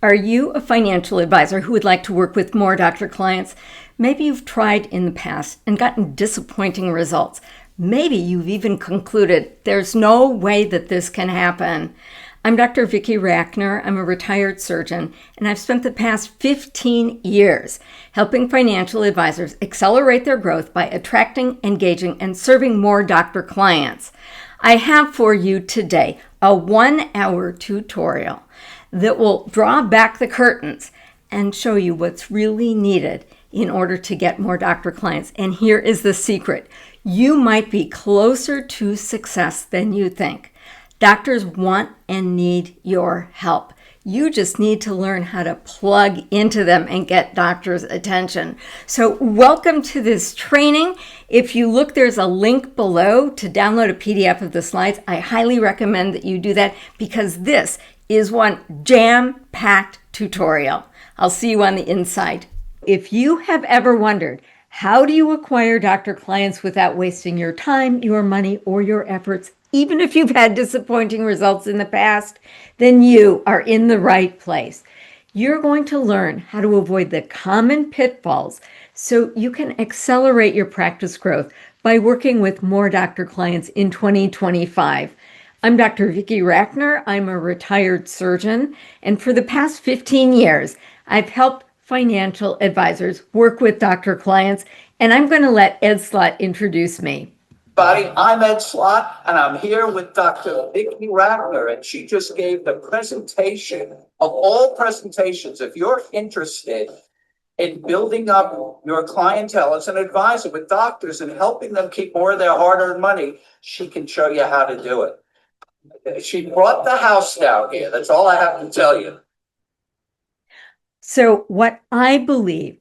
Are you a financial advisor who would like to work with more doctor clients? Maybe you've tried in the past and gotten disappointing results. Maybe you've even concluded there's no way that this can happen. I'm Dr. Vicki Rackner. I'm a retired surgeon, and I've spent the past 15 years helping financial advisors accelerate their growth by attracting, engaging, and serving more doctor clients. I have for you today a 1-hour tutorial that will draw back the curtains and show you what's really needed in order to get more doctor clients. And here is the secret. You might be closer to success than you think. Doctors want and need your help. You just need to learn how to plug into them and get doctors' attention. So welcome to this training. If you look, there's a link below to download a PDF of the slides. I highly recommend that you do that because this is one jam-packed tutorial. I'll see you on the inside. If you have ever wondered, how do you acquire doctor clients without wasting your time, your money, or your efforts, even if you've had disappointing results in the past, then you are in the right place. You're going to learn how to avoid the common pitfalls so you can accelerate your practice growth by working with more doctor clients in 2025. I'm Dr. Vicki Rackner. I'm a retired surgeon, and for the past 15 years, I've helped financial advisors work with doctor clients, and I'm going to let Ed Slott introduce me. I'm Ed Slott, and I'm here with Dr. Vicki Rackner, and she just gave the presentation of all presentations. If you're interested in building up your clientele as an advisor with doctors and helping them keep more of their hard-earned money, she can show you how to do it. She brought the house down here. That's all I have to tell you. So what I believe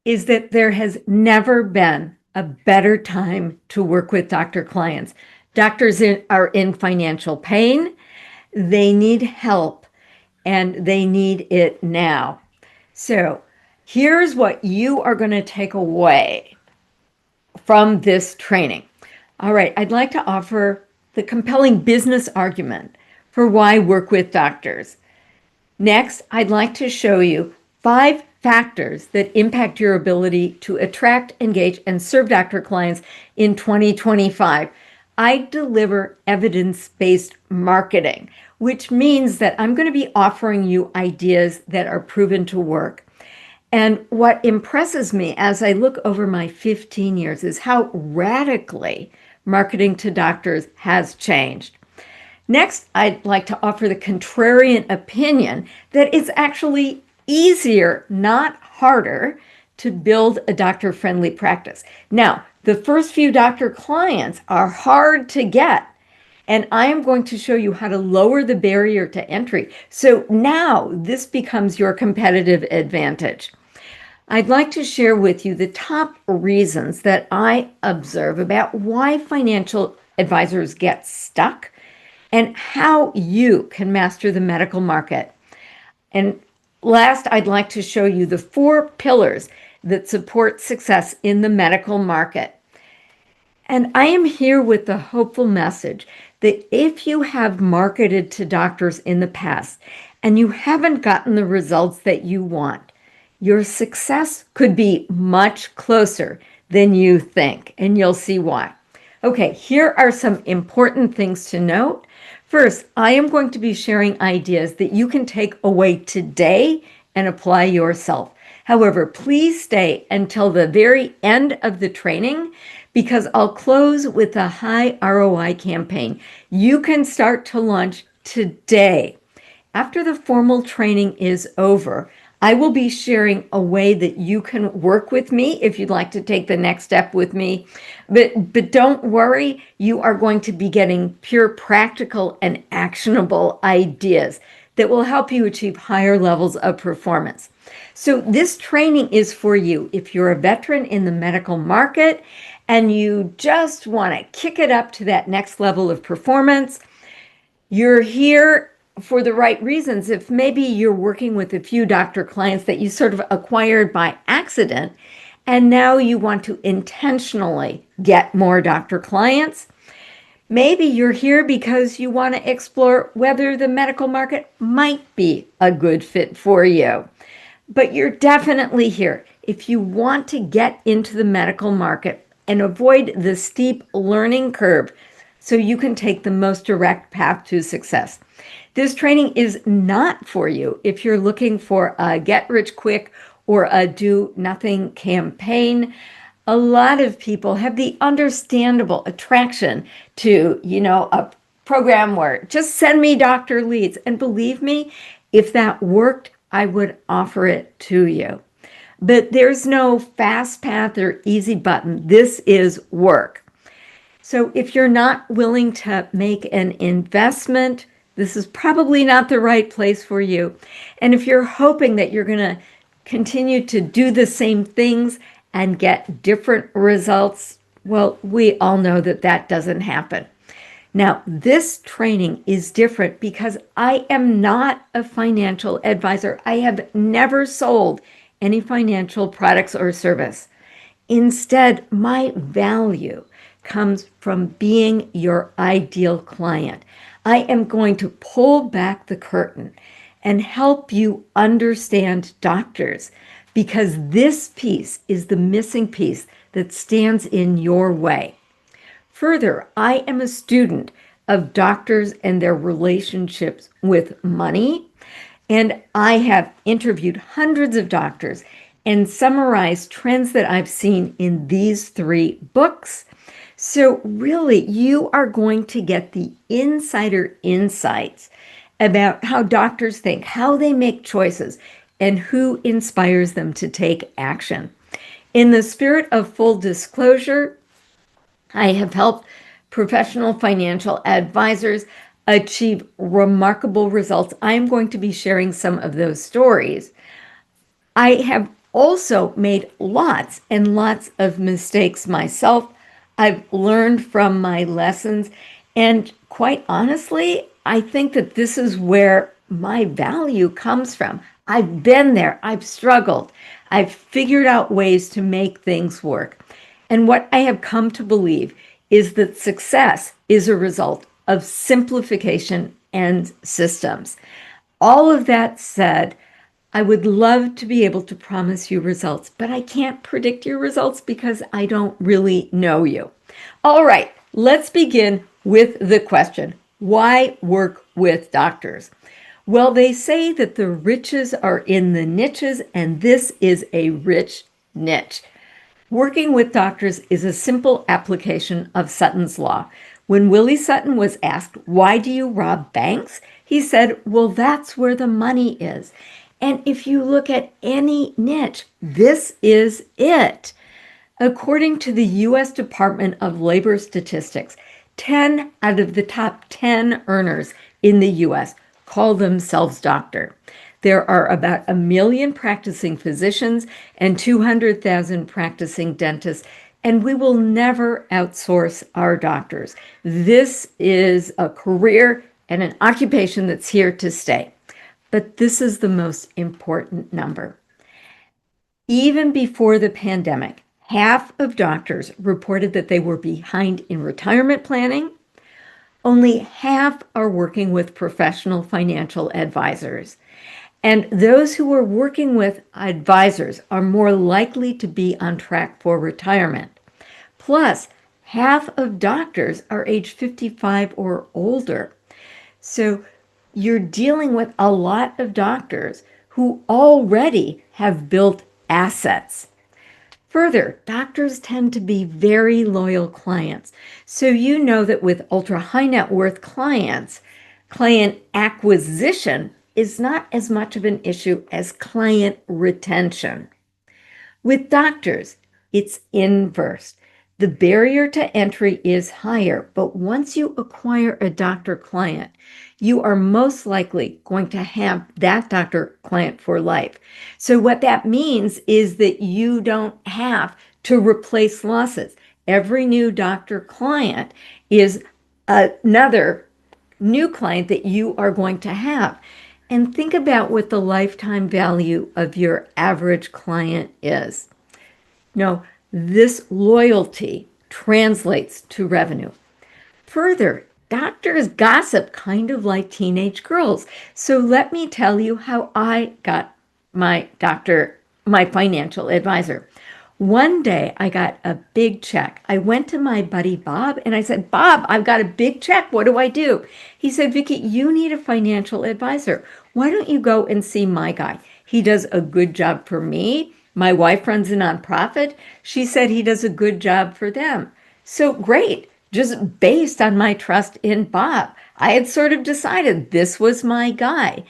is that there has never been a better time to work with doctor clients. Doctors are in financial pain. They need help, and they need it now. So here's what you are going to take away from this training. All right, I'd like to offer the compelling business argument for why work with doctors. Next, I'd like to show you 5 factors that impact your ability to attract, engage, and serve doctor clients in 2025. I deliver evidence-based marketing, which means that I'm going to be offering you ideas that are proven to work. And what impresses me as I look over my 15 years is how radically marketing to doctors has changed. Next, I'd like to offer the contrarian opinion that it's actually easier, not harder, to build a doctor-friendly practice. Now, the first few doctor clients are hard to get, and I am going to show you how to lower the barrier to entry. So now this becomes your competitive advantage. I'd like to share with you the top reasons that I observe about why financial advisors get stuck and how you can master the medical market. And last, I'd like to show you the 4 pillars that support success in the medical market. And I am here with the hopeful message that if you have marketed to doctors in the past and you haven't gotten the results that you want, your success could be much closer than you think, and you'll see why. Okay, here are some important things to note. First, I am going to be sharing ideas that you can take away today and apply yourself. However, please stay until the very end of the training because I'll close with a high ROI campaign. You can start to launch today. After the formal training is over, I will be sharing a way that you can work with me if you'd like to take the next step with me. But don't worry, you are going to be getting pure practical and actionable ideas that will help you achieve higher levels of performance. So this training is for you if you're a veteran in the medical market and you just want to kick it up to that next level of performance. You're here for the right reasons. If maybe you're working with a few doctor clients that you sort of acquired by accident, and now you want to intentionally get more doctor clients, Maybe you're here because you want to explore whether the medical market might be a good fit for you. But you're definitely here if you want to get into the medical market and avoid the steep learning curve so you can take the most direct path to success. This training is not for you if you're looking for a get rich quick or a do nothing campaign. A lot of people have the understandable attraction to, a program where just send me doctor leads. And believe me, if that worked, I would offer it to you. But there's no fast path or easy button. This is work. So if you're not willing to make an investment, this is probably not the right place for you. And if you're hoping that you're going to continue to do the same things and get different results, well, we all know that that doesn't happen. Now, this training is different because I am not a financial advisor. I have never sold any financial products or service. Instead, my value comes from being your ideal client. I am going to pull back the curtain and help you understand doctors, because this piece is the missing piece that stands in your way. Further, I am a student of doctors and their relationships with money, and I have interviewed hundreds of doctors and summarized trends that I've seen in these 3 books. So really, you are going to get the insider insights about how doctors think, how they make choices, and who inspires them to take action. In the spirit of full disclosure, I have helped professional financial advisors achieve remarkable results. I am going to be sharing some of those stories. I have also made lots and lots of mistakes myself. I've learned from my lessons, and quite honestly, I think that this is where my value comes from. I've been there, I've struggled, I've figured out ways to make things work. And what I have come to believe is that success is a result of simplification and systems. All of that said, I would love to be able to promise you results, but I can't predict your results because I don't really know you. All right, let's begin with the question, why work with doctors? Well, they say that the riches are in the niches, and this is a rich niche. Working with doctors is a simple application of Sutton's Law. When Willie Sutton was asked, why do you rob banks? He said, well, that's where the money is. And if you look at any niche, this is it. According to the U.S. Department of Labor Statistics, 10 out of the top 10 earners in the U.S. call themselves doctor. There are about 1 million practicing physicians and 200,000 practicing dentists, and we will never outsource our doctors. This is a career and an occupation that's here to stay. But this is the most important number. Even before the pandemic, half of doctors reported that they were behind in retirement planning. Only half are working with professional financial advisors. And those who are working with advisors are more likely to be on track for retirement. Plus, half of doctors are age 55 or older. So you're dealing with a lot of doctors who already have built assets. Further, doctors tend to be very loyal clients. So you know that with ultra high net worth clients, client acquisition is not as much of an issue as client retention. With doctors, it's inverse. The barrier to entry is higher, but once you acquire a doctor client, you are most likely going to have that doctor client for life. So what that means is that you don't have to replace losses. Every new doctor client is another new client that you are going to have. And think about what the lifetime value of your average client is. No, this loyalty translates to revenue. Further, doctors gossip kind of like teenage girls. So let me tell you how I got my financial advisor. One day I got a big check. I went to my buddy Bob and I said, Bob, I've got a big check. What do I do? He said, Vicki, you need a financial advisor. Why don't you go and see my guy? He does a good job for me. My wife runs a nonprofit. She said he does a good job for them. So great. Just based on my trust in Bob, I had sort of decided this was my guy.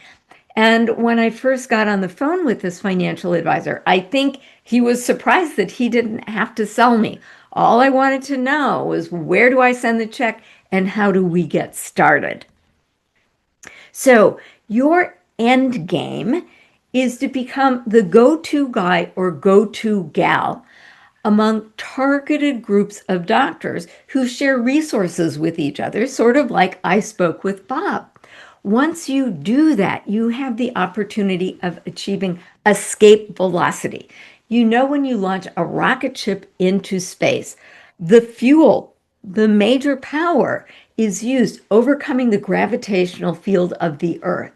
And when I first got on the phone with this financial advisor, I think he was surprised that he didn't have to sell me. All I wanted to know was, where do I send the check and how do we get started? So your end game is to become the go-to guy or go-to gal among targeted groups of doctors who share resources with each other, sort of like I spoke with Bob. Once you do that, you have the opportunity of achieving escape velocity. You know, when you launch a rocket ship into space, the fuel, the major power, is used overcoming the gravitational field of the Earth.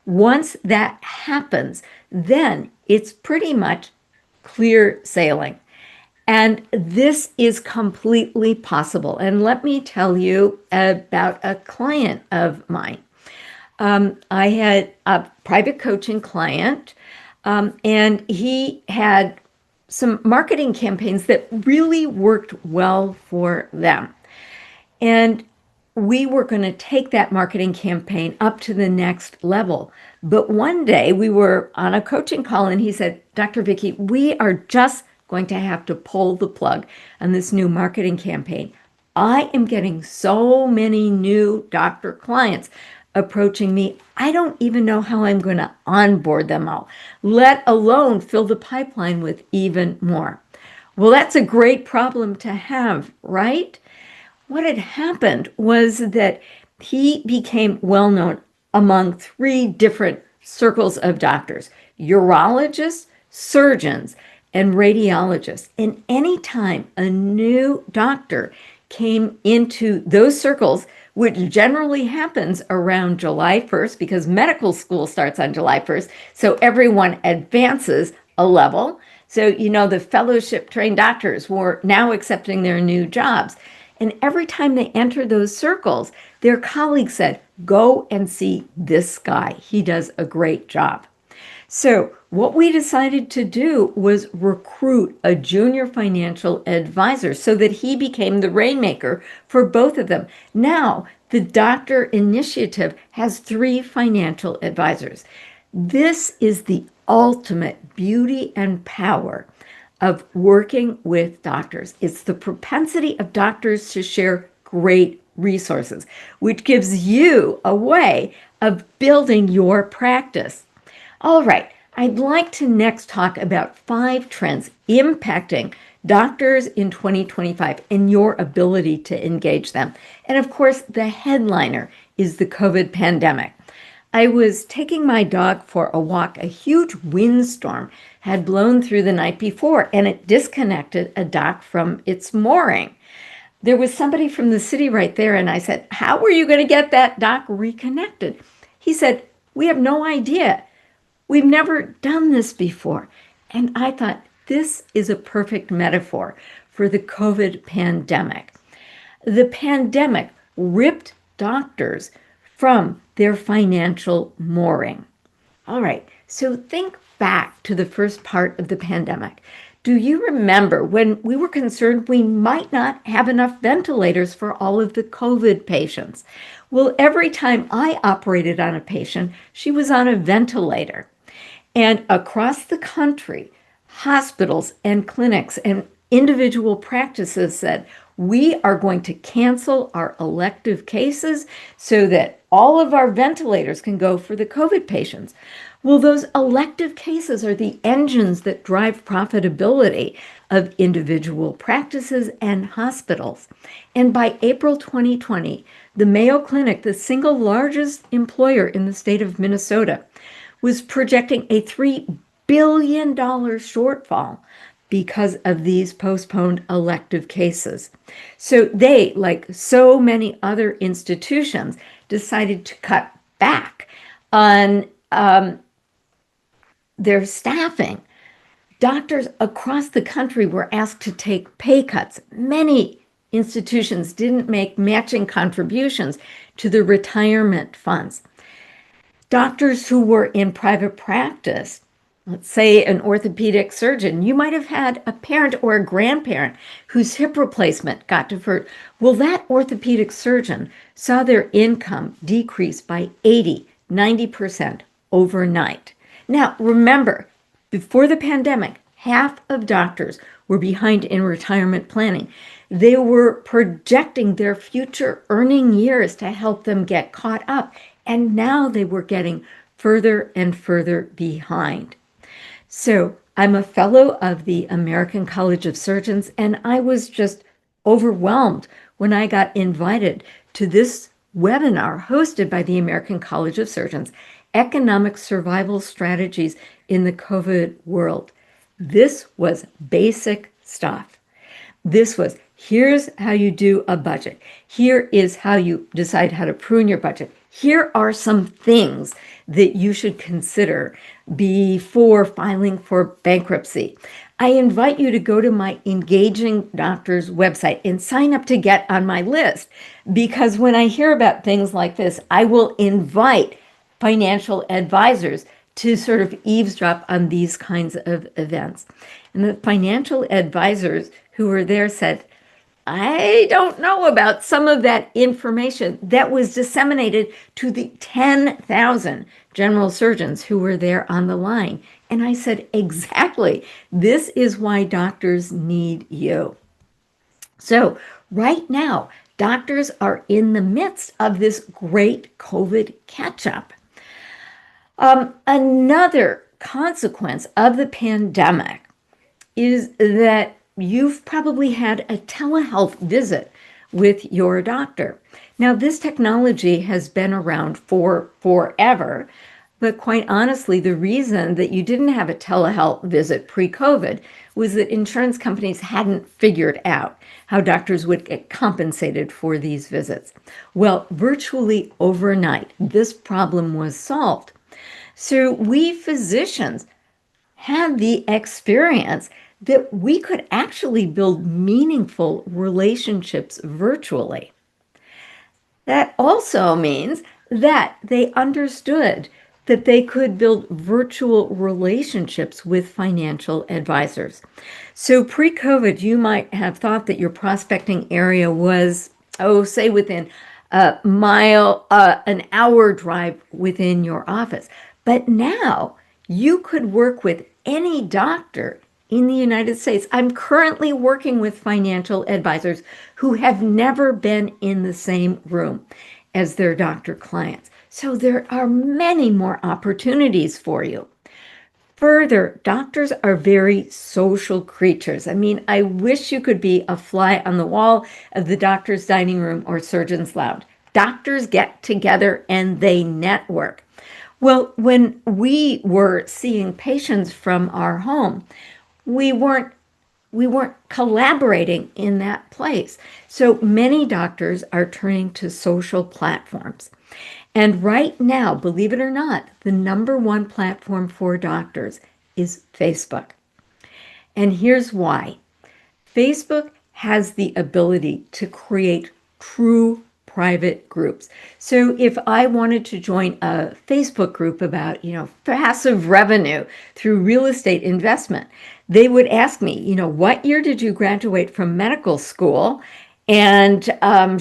Once that happens, then it's pretty much clear sailing. And this is completely possible. And let me tell you about a client of mine. I had a private coaching client, and he had some marketing campaigns that really worked well for them. And we were going to take that marketing campaign up to the next level. But one day we were on a coaching call and he said, Dr. Vicki, we are just going to have to pull the plug on this new marketing campaign. I am getting so many new doctor clients approaching me. I don't even know how I'm going to onboard them all, let alone fill the pipeline with even more. Well, that's a great problem to have, right? What had happened was that he became well known among 3 different circles of doctors: urologists, surgeons, and radiologists. And anytime a new doctor came into those circles, which generally happens around July 1st, because medical school starts on July 1st, so everyone advances a level. So, you know, the fellowship trained doctors were now accepting their new jobs. And every time they entered those circles, their colleagues said, go and see this guy. He does a great job. So what we decided to do was recruit a junior financial advisor so that he became the rainmaker for both of them. Now, the Doctor Initiative has 3 financial advisors. This is the ultimate beauty and power of working with doctors. It's the propensity of doctors to share great resources, which gives you a way of building your practice. All right, I'd like to next talk about 5 trends impacting doctors in 2025 and your ability to engage them. And of course, the headliner is the COVID pandemic. I was taking my dog for a walk. A huge windstorm had blown through the night before, and it disconnected a dock from its mooring. There was somebody from the city right there, and I said, how are you going to get that dock reconnected? He said, we have no idea. We've never done this before. And I thought, this is a perfect metaphor for the COVID pandemic. The pandemic ripped doctors from their financial mooring. All right, so think back to the first part of the pandemic. Do you remember when we were concerned we might not have enough ventilators for all of the COVID patients? Well, every time I operated on a patient, she was on a ventilator. And across the country, hospitals and clinics and individual practices said, we are going to cancel our elective cases so that all of our ventilators can go for the COVID patients. Well, those elective cases are the engines that drive profitability of individual practices and hospitals. And by April 2020, the Mayo Clinic, the single largest employer in the state of Minnesota, was projecting a $3 billion shortfall because of these postponed elective cases. So they, like so many other institutions, decided to cut back on their staffing. Doctors across the country were asked to take pay cuts. Many institutions didn't make matching contributions to the retirement funds. Doctors who were in private practice, let's say an orthopedic surgeon, you might have had a parent or a grandparent whose hip replacement got deferred. Well, that orthopedic surgeon saw their income decrease by 80, 90% overnight. Now, remember, before the pandemic, half of doctors were behind in retirement planning. They were projecting their future earning years to help them get caught up, and now they were getting further and further behind. So I'm a fellow of the American College of Surgeons, and I was just overwhelmed when I got invited to this webinar hosted by the American College of Surgeons, Economic Survival Strategies in the COVID World. This was basic stuff. This was, here's how you do a budget. Here is how you decide how to prune your budget. Here are some things that you should consider before filing for bankruptcy. I invite you to go to my Engaging Doctors website and sign up to get on my list, because when I hear about things like this, I will invite financial advisors to sort of eavesdrop on these kinds of events. And the financial advisors who were there said, I don't know about some of that information that was disseminated to the 10,000 general surgeons who were there on the line. And I said, exactly, this is why doctors need you. So right now, doctors are in the midst of this great COVID catch-up. Another consequence of the pandemic is that you've probably had a telehealth visit with your doctor. Now, this technology has been around for forever, but quite honestly, the reason that you didn't have a telehealth visit pre-COVID was that insurance companies hadn't figured out how doctors would get compensated for these visits. Well, virtually overnight, this problem was solved. So we physicians had the experience that we could actually build meaningful relationships virtually. That also means that they understood that they could build virtual relationships with financial advisors. So pre-COVID, you might have thought that your prospecting area was, say within a mile, an hour drive within your office. But now you could work with any doctor in the United States. I'm currently working with financial advisors who have never been in the same room as their doctor clients. So there are many more opportunities for you. Further, doctors are very social creatures. I mean, I wish you could be a fly on the wall of the doctor's dining room or surgeon's lounge. Doctors get together and they network. Well, when we were seeing patients from our home, we weren't collaborating in that place. So many doctors are turning to social platforms. And right now, believe it or not, the number one platform for doctors is Facebook. And here's why. Facebook has the ability to create true private groups. So if I wanted to join a Facebook group about, passive revenue through real estate investment, they would ask me, what year did you graduate from medical school? And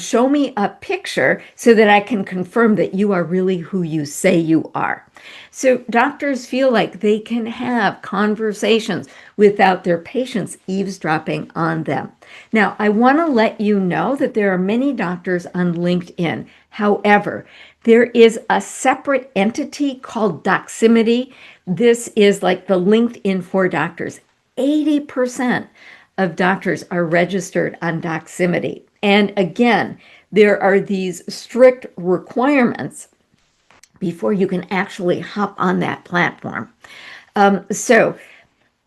show me a picture so that I can confirm that you are really who you say you are. So doctors feel like they can have conversations without their patients eavesdropping on them. Now, I want to let you know that there are many doctors on LinkedIn. However, there is a separate entity called Doximity. This is like the LinkedIn for doctors. 80% of doctors are registered on Doximity. And again, there are these strict requirements before you can actually hop on that platform. So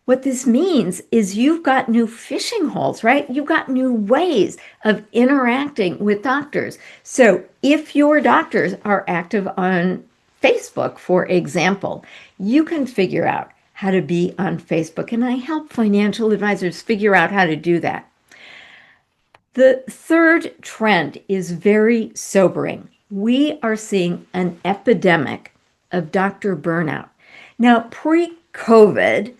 What this means is you've got new fishing holes, right? You've got new ways of interacting with doctors. So if your doctors are active on Facebook, for example, you can figure out how to be on Facebook. And I help financial advisors figure out how to do that. The third trend is very sobering. We are seeing an epidemic of doctor burnout. Now, pre-COVID,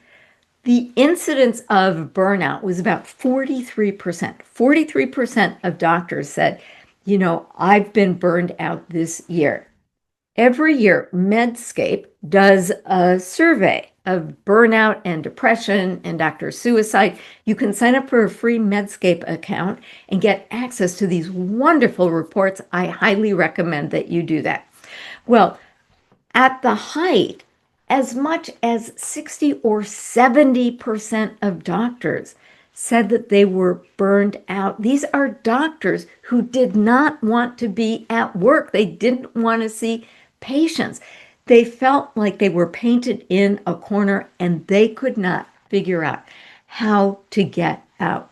the incidence of burnout was about 43%. 43% of doctors said, I've been burned out this year. Every year, Medscape does a survey of burnout and depression and doctor suicide. You can sign up for a free Medscape account and get access to these wonderful reports. I highly recommend that you do that. Well, at the height, as much as 60 or 70% of doctors said that they were burned out. These are doctors who did not want to be at work. They didn't want to see patients. They felt like they were painted in a corner and they could not figure out how to get out.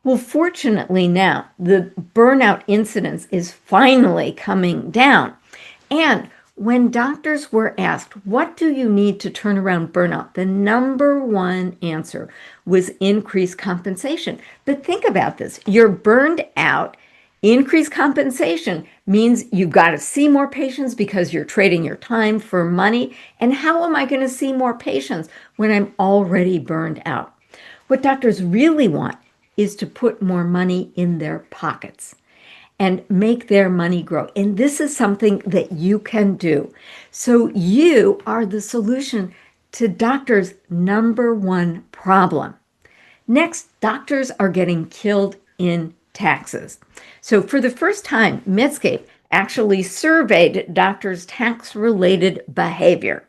Well, fortunately now, the burnout incidence is finally coming down. And when doctors were asked, what do you need to turn around burnout? The number one answer was increased compensation. But think about this. You're burned out. Increased compensation means you've got to see more patients because you're trading your time for money. And how am I going to see more patients when I'm already burned out? What doctors really want is to put more money in their pockets and make their money grow. And this is something that you can do. So you are the solution to doctors' number one problem. Next, doctors are getting killed in taxes. So for the first time, Medscape actually surveyed doctors' tax-related behavior.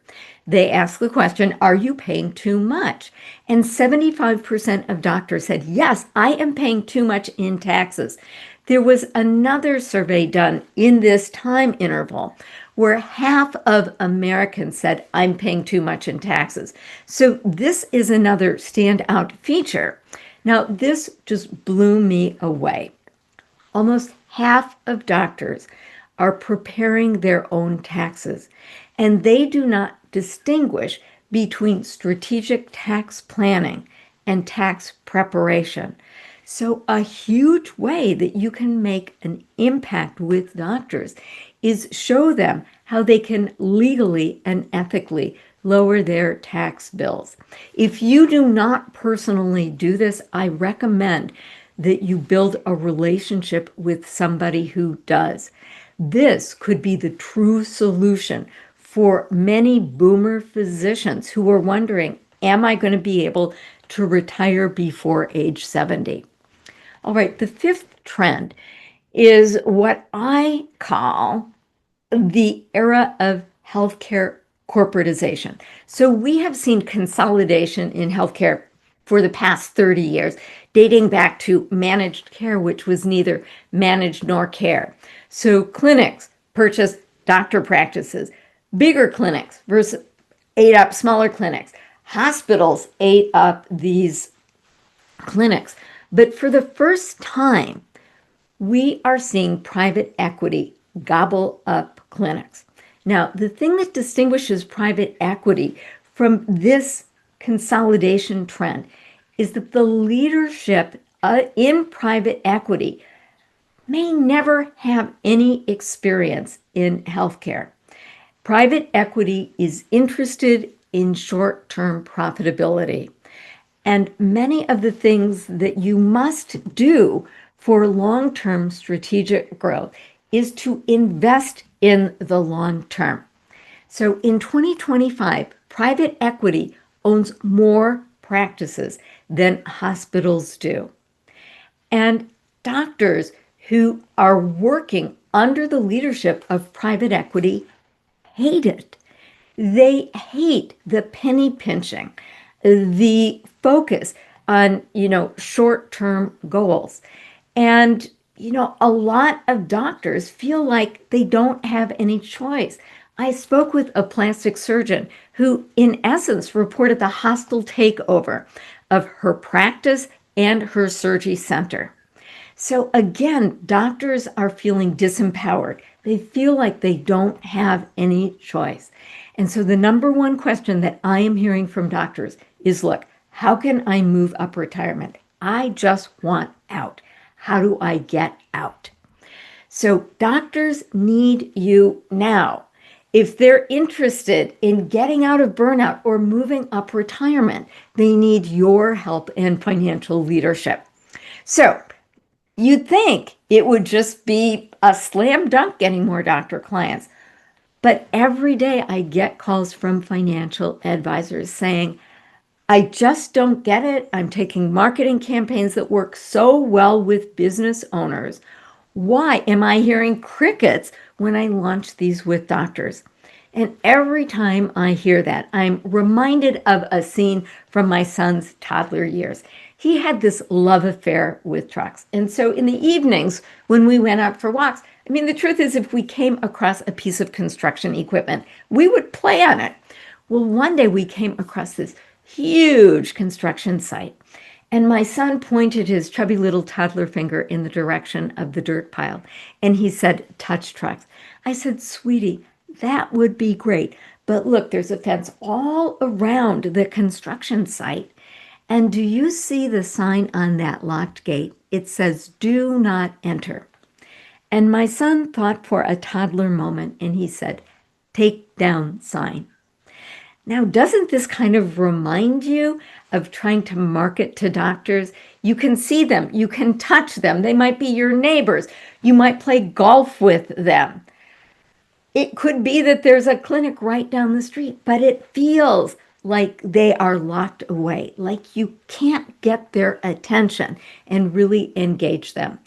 They asked the question, are you paying too much? And 75% of doctors said, yes, I am paying too much in taxes. There was another survey done in this time interval where half of Americans said, I'm paying too much in taxes. So this is another standout feature. Now, this just blew me away. Almost half of doctors are preparing their own taxes, and they do not distinguish between strategic tax planning and tax preparation. So a huge way that you can make an impact with doctors is show them how they can legally and ethically lower their tax bills. If you do not personally do this, I recommend that you build a relationship with somebody who does. This could be the true solution for many boomer physicians who are wondering, am I going to be able to retire before age 70? All right, the fifth trend is what I call the era of healthcare corporatization. So we have seen consolidation in healthcare for the past 30 years, dating back to managed care, which was neither managed nor care. So clinics purchased doctor practices, bigger clinics versus ate up smaller clinics. Hospitals ate up these clinics. But for the first time, we are seeing private equity gobble up clinics. Now, the thing that distinguishes private equity from this consolidation trend is that the leadership in private equity may never have any experience in healthcare. Private equity is interested in short-term profitability. And many of the things that you must do for long-term strategic growth is to invest in the long term. So in 2025, private equity owns more practices than hospitals do. And doctors who are working under the leadership of private equity hate it. They hate the penny pinching, the focus on, short-term goals. And, a lot of doctors feel like they don't have any choice I spoke with a plastic surgeon who, in essence, reported the hostile takeover of her practice and her surgery center. So again, doctors are feeling disempowered. They feel like they don't have any choice. And so the number one question that I am hearing from doctors is, look, how can I move up retirement? I just want out. How do I get out? So doctors need you now. If they're interested in getting out of burnout or moving up retirement, they need your help and financial leadership. So you'd think it would just be a slam dunk getting more doctor clients. But every day I get calls from financial advisors saying, I just don't get it. I'm taking marketing campaigns that work so well with business owners. Why am I hearing crickets when I launch these with doctors? And every time I hear that, I'm reminded of a scene from my son's toddler years. He had this love affair with trucks. And so in the evenings, when we went out for walks, I mean, the truth is, if we came across a piece of construction equipment, we would play on it. Well, one day we came across this huge construction site, and my son pointed his chubby little toddler finger in the direction of the dirt pile, and he said, touch trucks. I said, sweetie, that would be great. But look, there's a fence all around the construction site. And do you see the sign on that locked gate? It says, do not enter. And my son thought for a toddler moment, and he said, take down sign. Now, doesn't this kind of remind you of trying to market to doctors? You can see them, you can touch them, they might be your neighbors, you might play golf with them. It could be that there's a clinic right down the street, but it feels like they are locked away, like you can't get their attention and really engage them.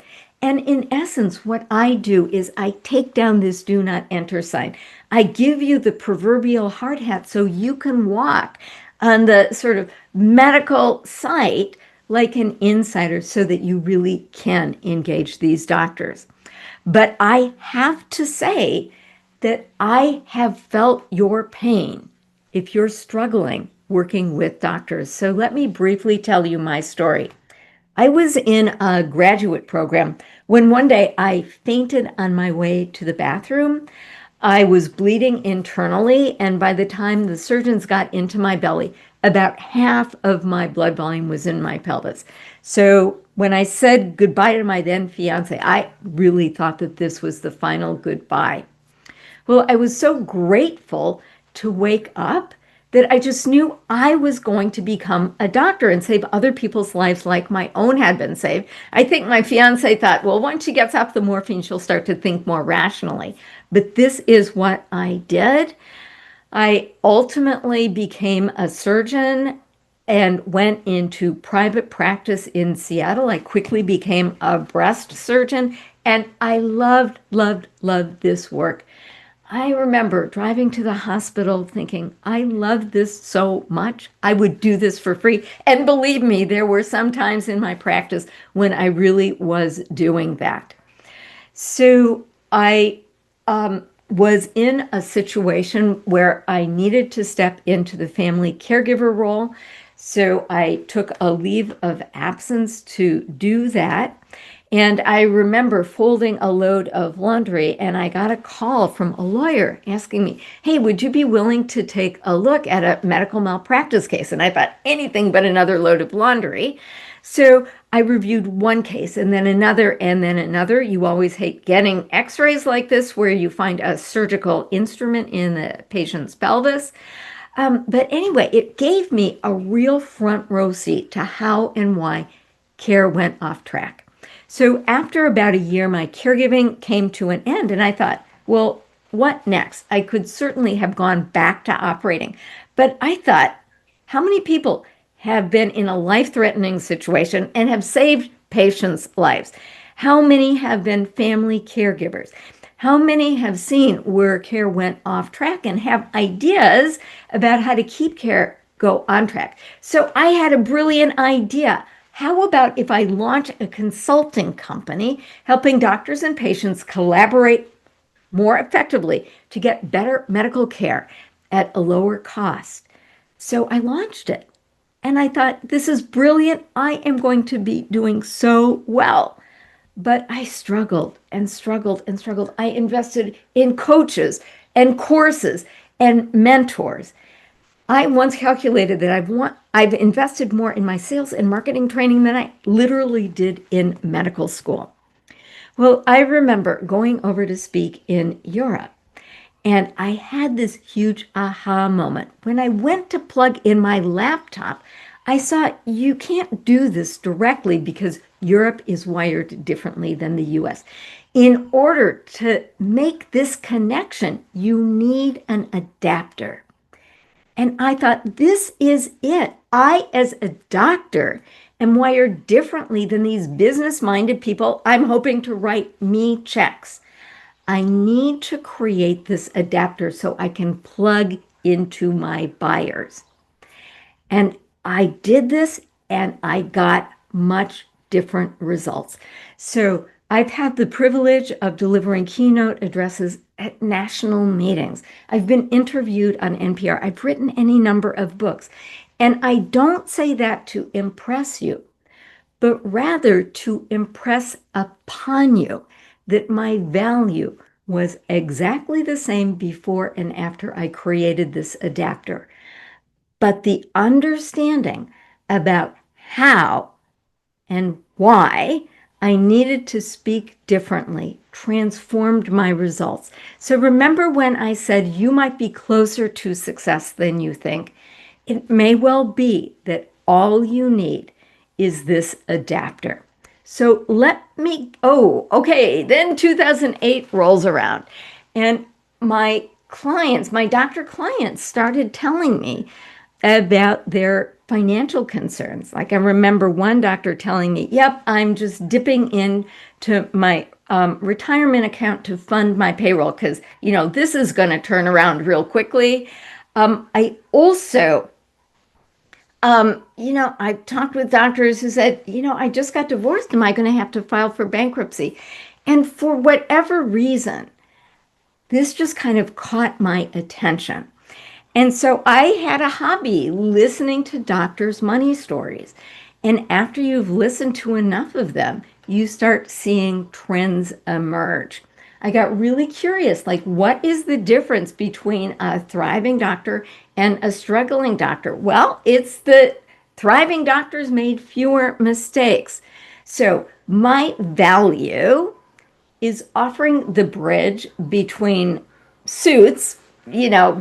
And in essence, what I do is I take down this do not enter sign. I give you the proverbial hard hat so you can walk on the sort of medical site like an insider so that you really can engage these doctors. But I have to say that I have felt your pain if you're struggling working with doctors. So let me briefly tell you my story. I was in a graduate program when one day I fainted on my way to the bathroom. I was bleeding internally, and by the time the surgeons got into my belly, about half of my blood volume was in my pelvis. So when I said goodbye to my then fiance, I really thought that this was the final goodbye. Well, I was so grateful to wake up that I just knew I was going to become a doctor and save other people's lives like my own had been saved. I think my fiance thought, well, once she gets off the morphine, she'll start to think more rationally. But this is what I did. I ultimately became a surgeon and went into private practice in Seattle. I quickly became a breast surgeon, and I loved, loved, loved this work. I remember driving to the hospital thinking, I love this so much. I would do this for free. And believe me, there were some times in my practice when I really was doing that. So I was in a situation where I needed to step into the family caregiver role. So I took a leave of absence to do that. And I remember folding a load of laundry, and I got a call from a lawyer asking me, hey, would you be willing to take a look at a medical malpractice case? And I thought, anything but another load of laundry. So I reviewed one case and then another and then another. You always hate getting x-rays like this where you find a surgical instrument in the patient's pelvis. But anyway, it gave me a real front row seat to how and why care went off track. So after about a year, my caregiving came to an end, and I thought, well, what next? I could certainly have gone back to operating, but I thought, how many people have been in a life-threatening situation and have saved patients' lives? How many have been family caregivers? How many have seen where care went off track and have ideas about how to keep care go on track? So I had a brilliant idea. How about if I launch a consulting company helping doctors and patients collaborate more effectively to get better medical care at a lower cost. So I launched it. And I thought, this is brilliant. I am going to be doing so well. But I struggled and struggled and struggled. I invested in coaches and courses and mentors. I once calculated that I've invested more in my sales and marketing training than I literally did in medical school. Well, I remember going over to speak in Europe, and I had this huge aha moment. When I went to plug in my laptop, I saw you can't do this directly because Europe is wired differently than the US. In order to make this connection, you need an adapter. And I thought, this is it. I, as a doctor, am wired differently than these business-minded people I'm hoping to write me checks. I need to create this adapter so I can plug into my buyers. And I did this and I got much different results. So I've had the privilege of delivering keynote addresses at national meetings. I've been interviewed on NPR. I've written any number of books. And I don't say that to impress you, but rather to impress upon you that my value was exactly the same before and after I created this adapter. But the understanding about how and why I needed to speak differently transformed my results. So remember when I said you might be closer to success than you think? It may well be that all you need is this adapter. So okay, then 2008 rolls around and my clients, my doctor clients started telling me about their financial concerns. Like I remember one doctor telling me, yep, I'm just dipping into my retirement account to fund my payroll because, this is going to turn around real quickly. I also I've talked with doctors who said, I just got divorced. Am I going to have to file for bankruptcy? And for whatever reason, this just kind of caught my attention. And so I had a hobby listening to doctors' money stories. And after you've listened to enough of them, you start seeing trends emerge. I got really curious, like, what is the difference between a thriving doctor and a struggling doctor? Well, it's the thriving doctors made fewer mistakes. So my value is offering the bridge between suits,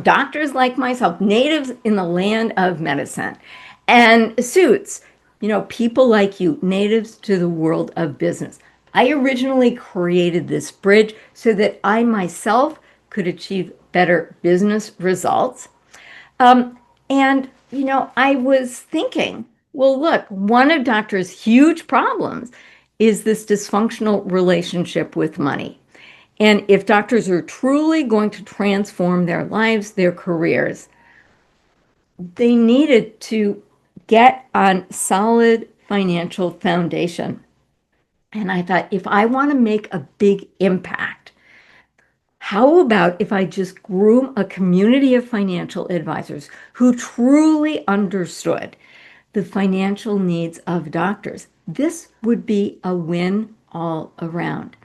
doctors like myself, natives in the land of medicine, and suits, people like you, natives to the world of business. I originally created this bridge so that I myself could achieve better business results. I was thinking, well, look, one of doctors' huge problems is this dysfunctional relationship with money. And if doctors are truly going to transform their lives, their careers, they needed to get on solid financial foundation. And I thought, if I want to make a big impact, how about if I just groom a community of financial advisors who truly understood the financial needs of doctors? This would be a win all around.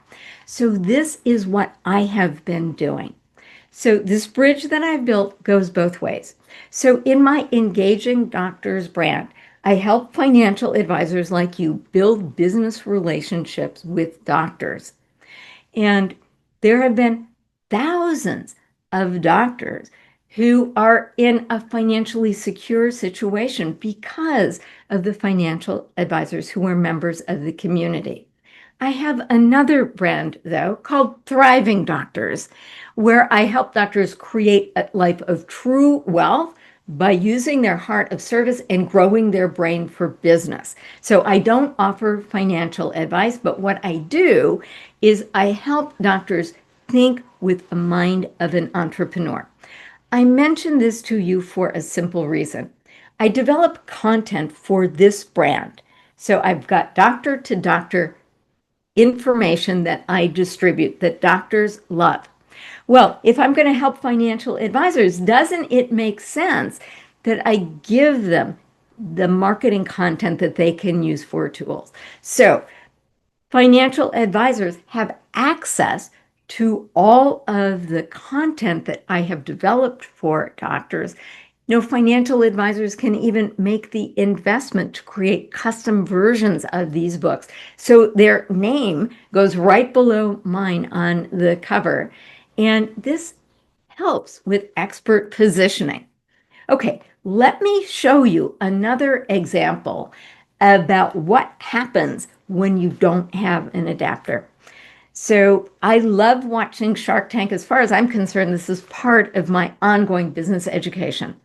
So this is what I have been doing. So this bridge that I've built goes both ways. So in my Engaging Doctors brand, I help financial advisors like you build business relationships with doctors. And there have been thousands of doctors who are in a financially secure situation because of the financial advisors who are members of the community. I have another brand, though, called Thriving Doctors, where I help doctors create a life of true wealth by using their heart of service and growing their brain for business. So I don't offer financial advice, but what I do is I help doctors think with the mind of an entrepreneur. I mention this to you for a simple reason. I develop content for this brand. So I've got doctor to doctor information that I distribute that doctors love. Well, if I'm going to help financial advisors, doesn't it make sense that I give them the marketing content that they can use for tools? So financial advisors have access to all of the content that I have developed for doctors. Financial advisors can even make the investment to create custom versions of these books. So their name goes right below mine on the cover. And this helps with expert positioning. Okay, let me show you another example about what happens when you don't have an adapter. So I love watching Shark Tank. As far as I'm concerned, this is part of my ongoing business education.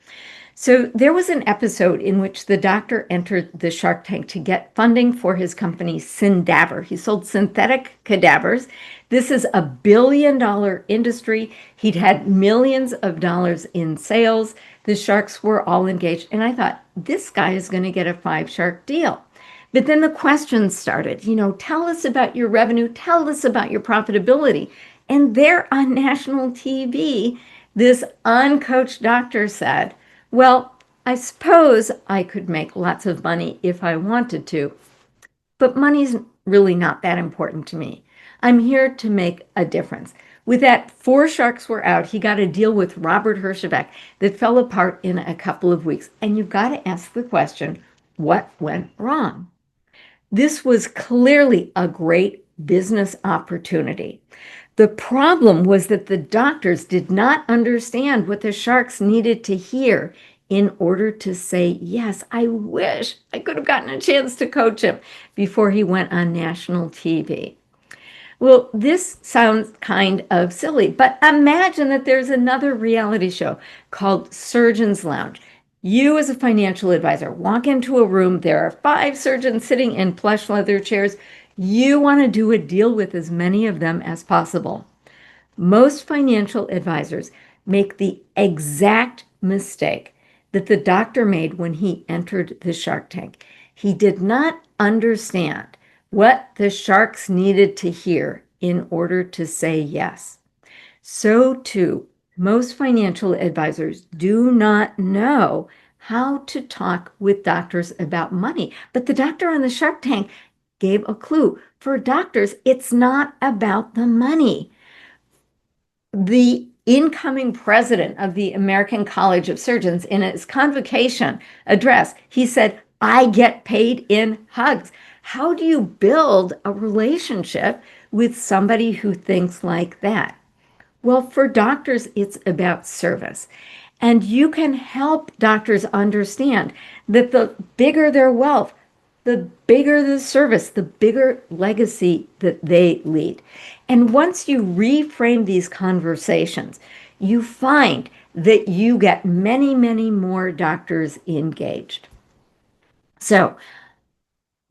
So there was an episode in which the doctor entered the Shark Tank to get funding for his company, Syndaver. He sold synthetic cadavers. This is a billion-dollar industry. He'd had millions of dollars in sales. The sharks were all engaged. And I thought, this guy is going to get a 5-shark deal. But then the questions started, tell us about your revenue, tell us about your profitability. And there on national TV, this uncoached doctor said, well, I suppose I could make lots of money if I wanted to, but money's really not that important to me. I'm here to make a difference. With that, 4 sharks were out. He got a deal with Robert Herjavec that fell apart in a couple of weeks. And you've got to ask the question, what went wrong? This was clearly a great business opportunity. The problem was that the doctors did not understand what the sharks needed to hear in order to say, yes, I wish I could have gotten a chance to coach him before he went on national TV. Well, this sounds kind of silly, but imagine that there's another reality show called Surgeon's Lounge. You, as a financial advisor, walk into a room, there are 5 surgeons sitting in plush leather chairs. You want to do a deal with as many of them as possible. Most financial advisors make the exact mistake that the doctor made when he entered the Shark Tank. He did not understand what the sharks needed to hear in order to say yes. So too, most financial advisors do not know how to talk with doctors about money. But the doctor on the Shark Tank gave a clue. For doctors, it's not about the money. The incoming president of the American College of Surgeons, in his convocation address, he said, I get paid in hugs. How do you build a relationship with somebody who thinks like that? Well, for doctors, it's about service. And you can help doctors understand that the bigger their wealth, the bigger the service, the bigger legacy that they lead. And once you reframe these conversations, you find that you get many, many more doctors engaged. So,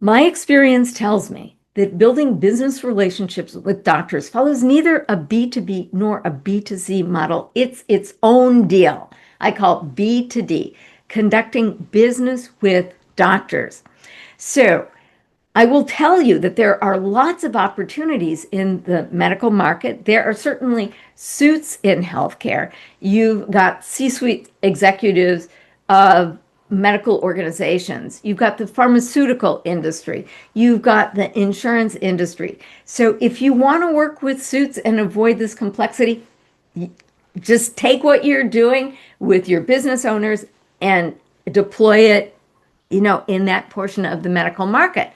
my experience tells me that building business relationships with doctors follows neither a B2B nor a B2C model. It's its own deal. I call it B2D, conducting business with doctors. So I will tell you that there are lots of opportunities in the medical market. There are certainly suits in healthcare. You've got C-suite executives of medical organizations. You've got the pharmaceutical industry. You've got the insurance industry. So if you want to work with suits and avoid this complexity, just take what you're doing with your business owners and deploy it, in that portion of the medical market.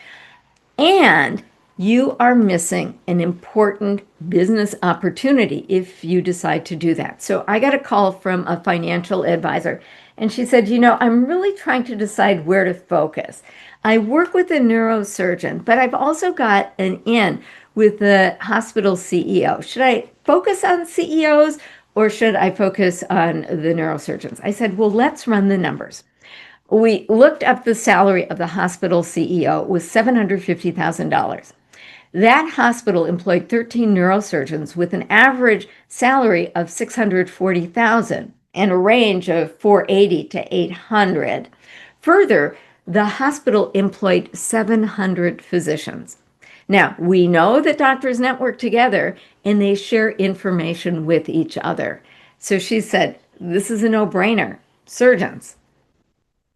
And you are missing an important business opportunity if you decide to do that. So I got a call from a financial advisor, and she said, I'm really trying to decide where to focus. I work with a neurosurgeon, but I've also got an in with the hospital CEO. Should I focus on CEOs or should I focus on the neurosurgeons? I said, well, let's run the numbers. We looked up the salary of the hospital CEO was $750,000. That hospital employed 13 neurosurgeons with an average salary of $640,000 and a range of $480 to $800. Further, the hospital employed 700 physicians. Now, we know that doctors network together and they share information with each other. So she said, this is a no-brainer. Surgeons.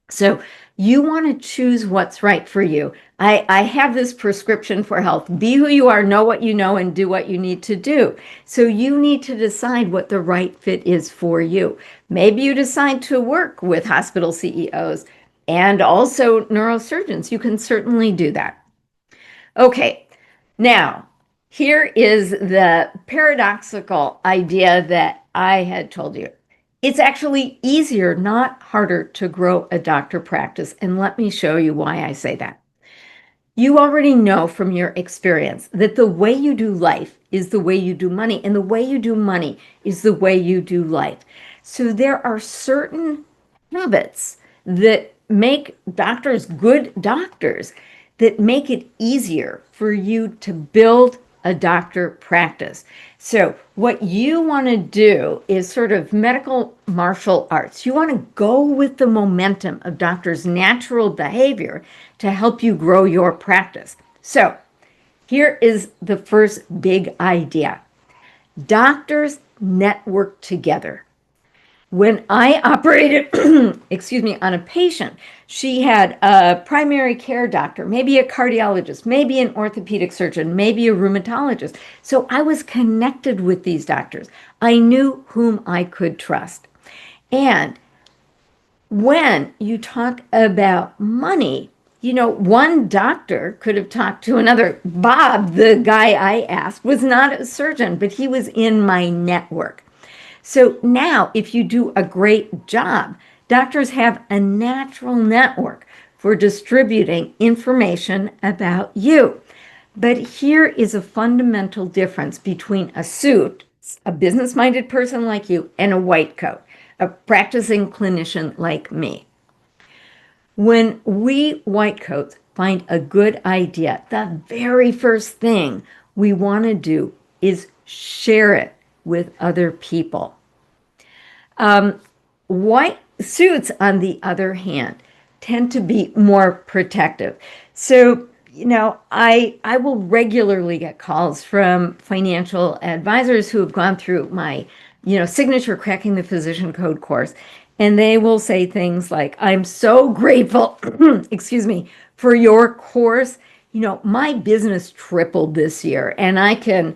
So you want to choose what's right for you. I have this prescription for health. Be who you are, know what you know, and do what you need to do. So you need to decide what the right fit is for you. Maybe you decide to work with hospital CEOs and also neurosurgeons. You can certainly do that. Okay, now here is the paradoxical idea that I had told you. It's actually easier, not harder, to grow a doctor practice. And let me show you why I say that. You already know from your experience that the way you do life is the way you do money, and the way you do money is the way you do life. So there are certain habits that make doctors good doctors, that make it easier for you to build a doctor practice. So what you want to do is sort of medical martial arts. You want to go with the momentum of doctors' natural behavior to help you grow your practice. So here is the first big idea. Doctors network together. When I operated, on a patient, she had a primary care doctor, maybe a cardiologist, maybe an orthopedic surgeon, maybe a rheumatologist. So I was connected with these doctors. I knew whom I could trust. And when you talk about money, one doctor could have talked to another. Bob, the guy I asked, was not a surgeon, but he was in my network. So now, if you do a great job, doctors have a natural network for distributing information about you. But here is a fundamental difference between a suit, a business-minded person like you, and a white coat, a practicing clinician like me. When we white coats find a good idea, the very first thing we want to do is share it with other people. White suits, on the other hand, tend to be more protective. So, I will regularly get calls from financial advisors who have gone through my, signature Cracking the Physician Code course. And they will say things like, I'm so grateful, for your course. My business tripled this year, and I can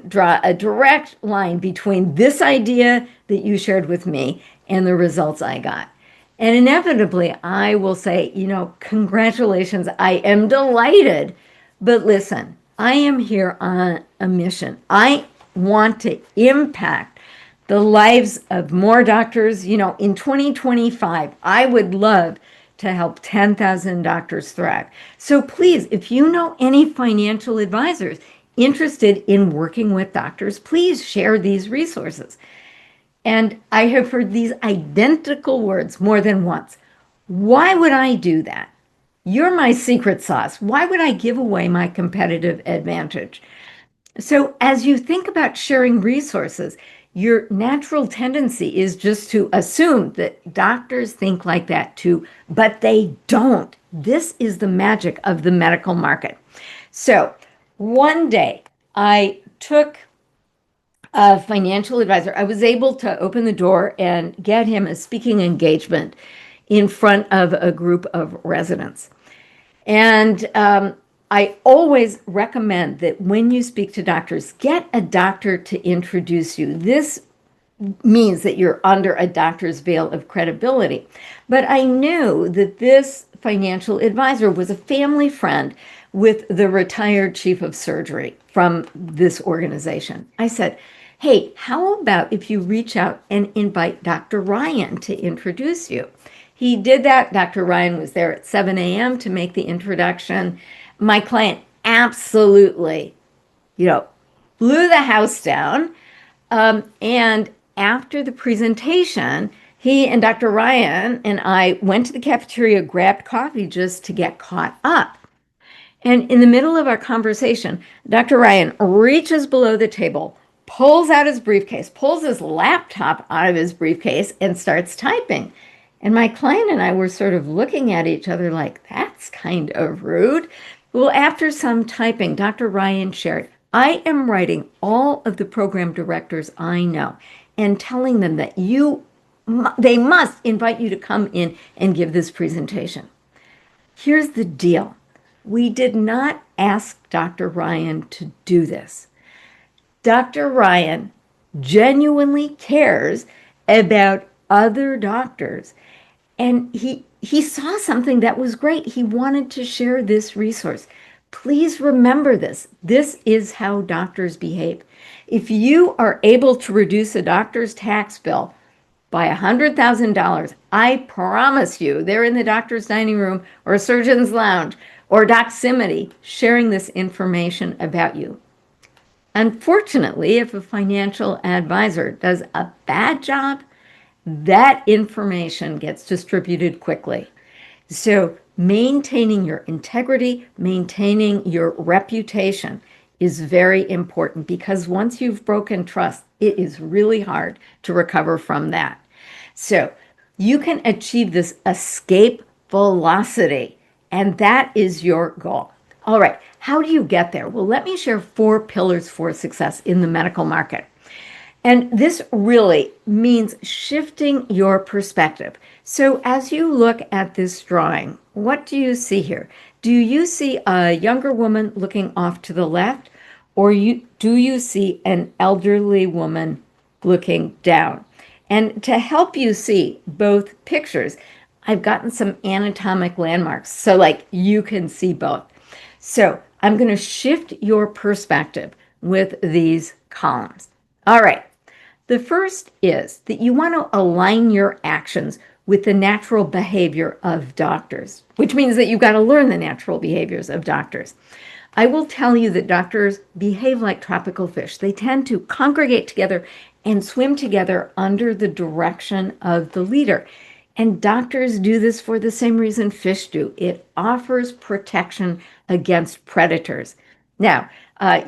draw a direct line between this idea that you shared with me and the results I got. And inevitably, I will say, congratulations, I am delighted. But listen, I am here on a mission. I want to impact the lives of more doctors. In 2025, I would love to help 10,000 doctors thrive. So please, if you know any financial advisors interested in working with doctors, please share these resources. And I have heard these identical words more than once. Why would I do that? You're my secret sauce. Why would I give away my competitive advantage? So as you think about sharing resources, your natural tendency is just to assume that doctors think like that too, but they don't. This is the magic of the medical market. So one day I took a financial advisor. I was able to open the door and get him a speaking engagement in front of a group of residents. And I always recommend that when you speak to doctors, get a doctor to introduce you. This means that you're under a doctor's veil of credibility. But I knew that this financial advisor was a family friend with the retired chief of surgery from this organization. I said, hey, how about if you reach out and invite Dr. Ryan to introduce you? He did that. Dr. Ryan was there at 7 a.m. to make the introduction. My client absolutely, blew the house down. And after the presentation, he and Dr. Ryan and I went to the cafeteria, grabbed coffee just to get caught up. And in the middle of our conversation, Dr. Ryan reaches below the table, pulls out his briefcase, pulls his laptop out of his briefcase, and starts typing. And my client and I were sort of looking at each other like, that's kind of rude. Well, after some typing, Dr. Ryan shared, I am writing all of the program directors I know and telling them that they must invite you to come in and give this presentation. Here's the deal. We did not ask Dr. Ryan to do this. Dr. Ryan genuinely cares about other doctors, and he saw something that was great. He wanted to share this resource. Please remember this. This is how doctors behave. If you are able to reduce a doctor's tax bill by $100,000, I promise you they're in the doctor's dining room or surgeon's lounge or Doximity sharing this information about you. Unfortunately, if a financial advisor does a bad job, that information gets distributed quickly. So maintaining your integrity, maintaining your reputation is very important, because once you've broken trust, it is really hard to recover from that. So you can achieve this escape velocity, and that is your goal. All right, how do you get there? Well, let me share 4 pillars for success in the medical market. And this really means shifting your perspective. So as you look at this drawing, what do you see here? Do you see a younger woman looking off to the left, or do you see an elderly woman looking down? And to help you see both pictures, I've gotten some anatomic landmarks so like you can see both. So I'm going to shift your perspective with these columns. All right. The first is that you want to align your actions with the natural behavior of doctors, which means that you've got to learn the natural behaviors of doctors. I will tell you that doctors behave like tropical fish. They tend to congregate together and swim together under the direction of the leader. And doctors do this for the same reason fish do. It offers protection against predators. Now,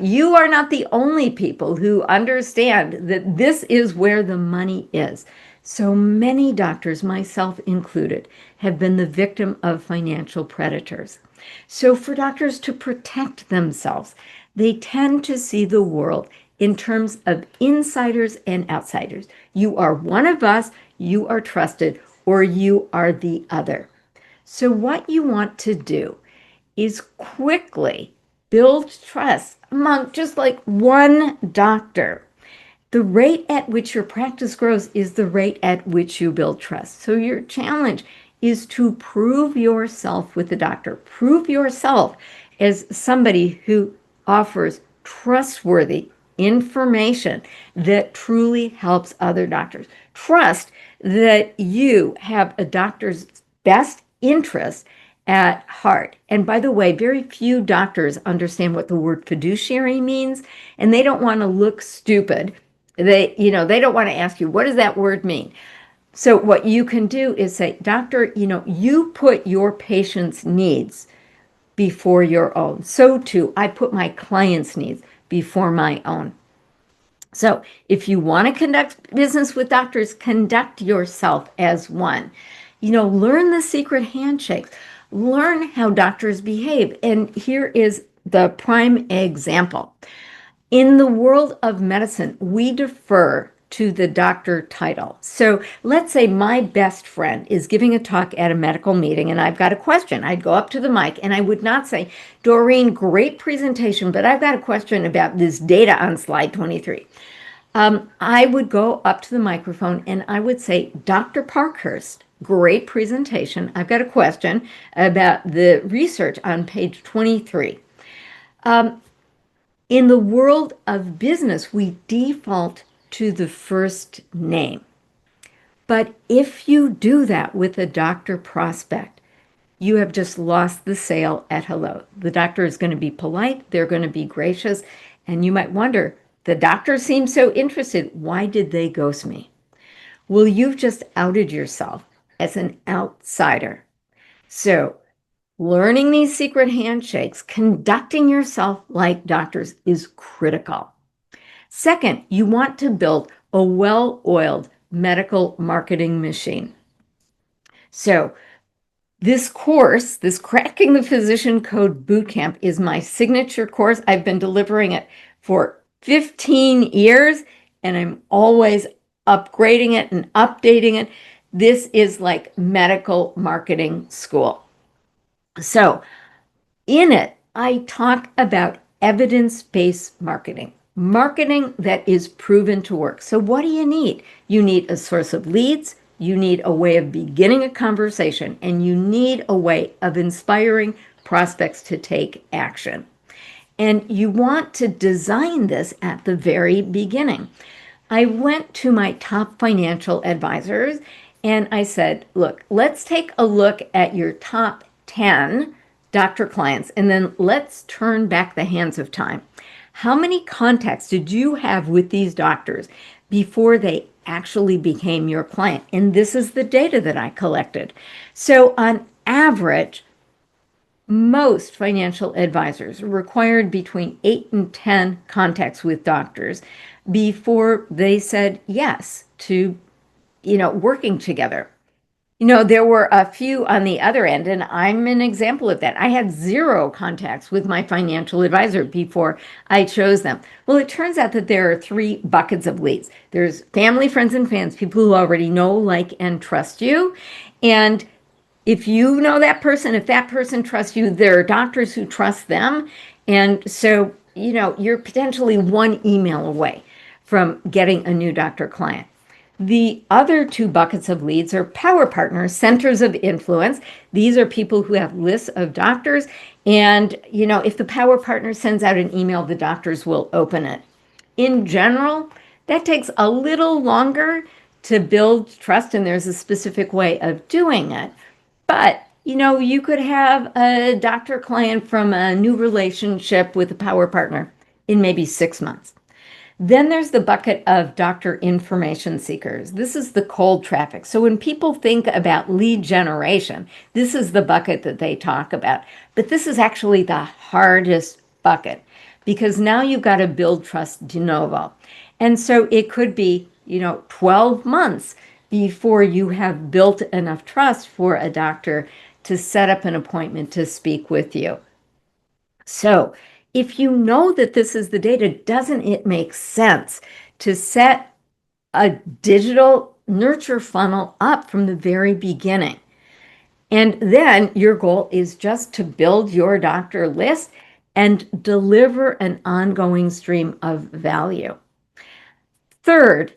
you are not the only people who understand that this is where the money is. So many doctors, myself included, have been the victim of financial predators. So for doctors to protect themselves, they tend to see the world in terms of insiders and outsiders. You are one of us, you are trusted, or you are the other. So what you want to do is quickly build trust among just like one doctor. The rate at which your practice grows is the rate at which you build trust. So your challenge is to prove yourself with the doctor. Prove yourself as somebody who offers trustworthy information that truly helps other doctors. Trust that you have a doctor's best interest at heart. And by the way, very few doctors understand what the word fiduciary means, and they don't want to look stupid. They don't want to ask you, what does that word mean? So what you can do is say, doctor, you put your patient's needs before your own. So too, I put my client's needs before my own. So if you want to conduct business with doctors, conduct yourself as one. Learn the secret handshakes. Learn how doctors behave. And here is the prime example. In the world of medicine, we defer to the doctor title. So let's say my best friend is giving a talk at a medical meeting and I've got a question. I'd go up to the mic and I would not say, Doreen, great presentation, but I've got a question about this data on slide 23. I would go up to the microphone and I would say, Dr. Parkhurst, great presentation. I've got a question about the research on page 23. In the world of business, we default to the first name. But if you do that with a doctor prospect, you have just lost the sale at hello. The doctor is going to be polite, they're going to be gracious, and you might wonder, the doctor seems so interested, why did they ghost me? Well, you've just outed yourself as an outsider. So learning these secret handshakes, conducting yourself like doctors is critical. Second, you want to build a well-oiled medical marketing machine. So This course, this Cracking the Physician Code Bootcamp, is my signature course. I've been delivering it for 15 years, and I'm always upgrading it and updating it. This is like medical marketing school. So in it, I talk about evidence-based marketing, marketing that is proven to work. So what do you need? You need a source of leads, you need a way of beginning a conversation, and you need a way of inspiring prospects to take action. And you want to design this at the very beginning. I went to my top financial advisors and I said, look, let's take a look at your top 10 doctor clients, and then let's turn back the hands of time. How many contacts did you have with these doctors before they actually became your client? And this is the data that I collected. So on average, most financial advisors required between 8 and 10 contacts with doctors before they said yes to, working together. There were a few on the other end, and I'm an example of that. I had 0 contacts with my financial advisor before I chose them. Well, it turns out that there are 3 buckets of leads. There's family, friends, and fans, people who already know, like, and trust you. And if you know that person, if that person trusts you, there are doctors who trust them. And so, you're potentially 1 email away from getting a new doctor client. The other 2 buckets of leads are power partners, centers of influence. These are people who have lists of doctors. And, if the power partner sends out an email, the doctors will open it. In general, that takes a little longer to build trust, and there's a specific way of doing it. But, you could have a doctor client from a new relationship with a power partner in maybe 6 months. Then there's the bucket of doctor information seekers. This is the cold traffic. So when people think about lead generation, this is the bucket that they talk about. But this is actually the hardest bucket because now you've got to build trust de novo. And so it could be, 12 months before you have built enough trust for a doctor to set up an appointment to speak with you. So if you know that this is the data, doesn't it make sense to set a digital nurture funnel up from the very beginning? And then your goal is just to build your doctor list and deliver an ongoing stream of value. Third,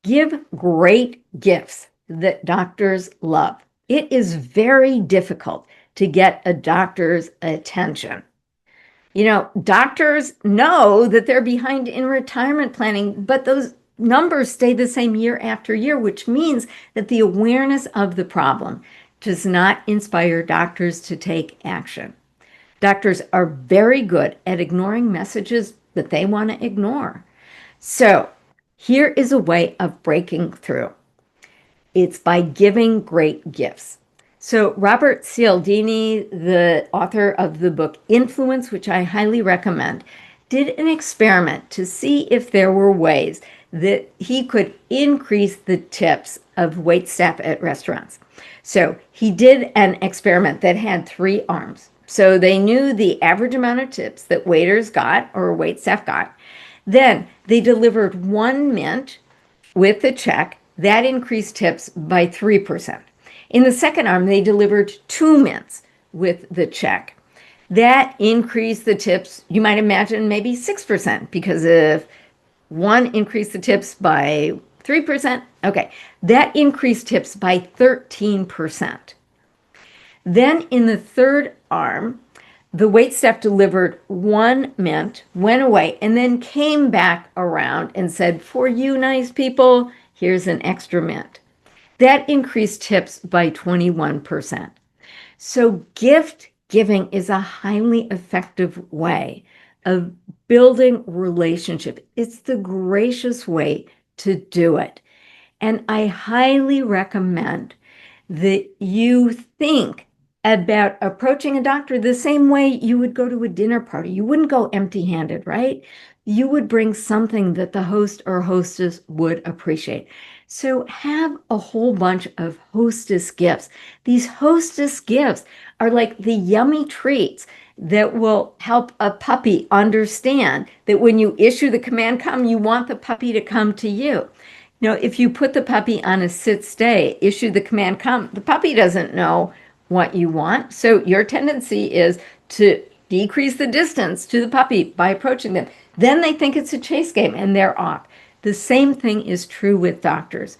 give great gifts that doctors love. It is very difficult to get a doctor's attention. Doctors know that they're behind in retirement planning, but those numbers stay the same year after year, which means that the awareness of the problem does not inspire doctors to take action. Doctors are very good at ignoring messages that they want to ignore. So here is a way of breaking through. It's by giving great gifts. So Robert Cialdini, the author of the book Influence, which I highly recommend, did an experiment to see if there were ways that he could increase the tips of waitstaff at restaurants. So he did an experiment that had 3 arms. So they knew the average amount of tips that waiters got or waitstaff got. Then they delivered 1 mint with the check. That increased tips by 3%. In the second arm, they delivered 2 mints with the check. That increased the tips, you might imagine, maybe 6%, because if 1 increased the tips by 3%, okay, that increased tips by 13%. Then in the third arm, the waitstaff delivered 1 mint, went away, and then came back around and said, for you nice people, here's an extra mint. That increased tips by 21%. So gift giving is a highly effective way of building relationship. It's the gracious way to do it. And I highly recommend that you think about approaching a doctor the same way you would go to a dinner party. You wouldn't go empty-handed, right? You would bring something that the host or hostess would appreciate. So have a whole bunch of hostess gifts. These hostess gifts are like the yummy treats that will help a puppy understand that when you issue the command come, you want the puppy to come to you. If you put the puppy on a sit stay, issue the command come, the puppy doesn't know what you want. So your tendency is to decrease the distance to the puppy by approaching them. Then they think it's a chase game and they're off. The same thing is true with doctors.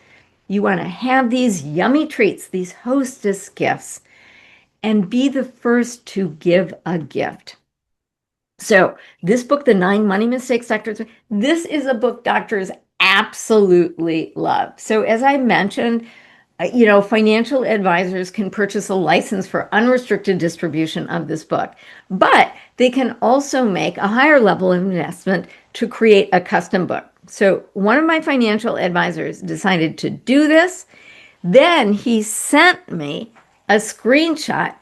You want to have these yummy treats, these hostess gifts, and be the first to give a gift. So this book, The 9 Money Mistakes Doctors, this is a book doctors absolutely love. So as I mentioned, financial advisors can purchase a license for unrestricted distribution of this book, but they can also make a higher level of investment to create a custom book. So one of my financial advisors decided to do this. Then he sent me a screenshot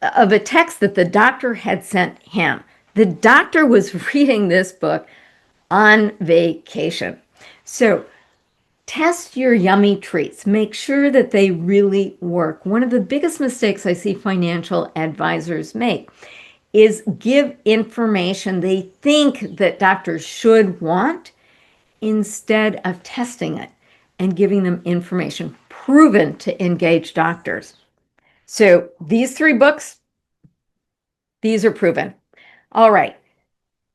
of a text that the doctor had sent him. The doctor was reading this book on vacation. So test your yummy treats. Make sure that they really work. One of the biggest mistakes I see financial advisors make is give information they think that doctors should want instead of testing it and giving them information proven to engage doctors. So these 3 books, these are proven. All right.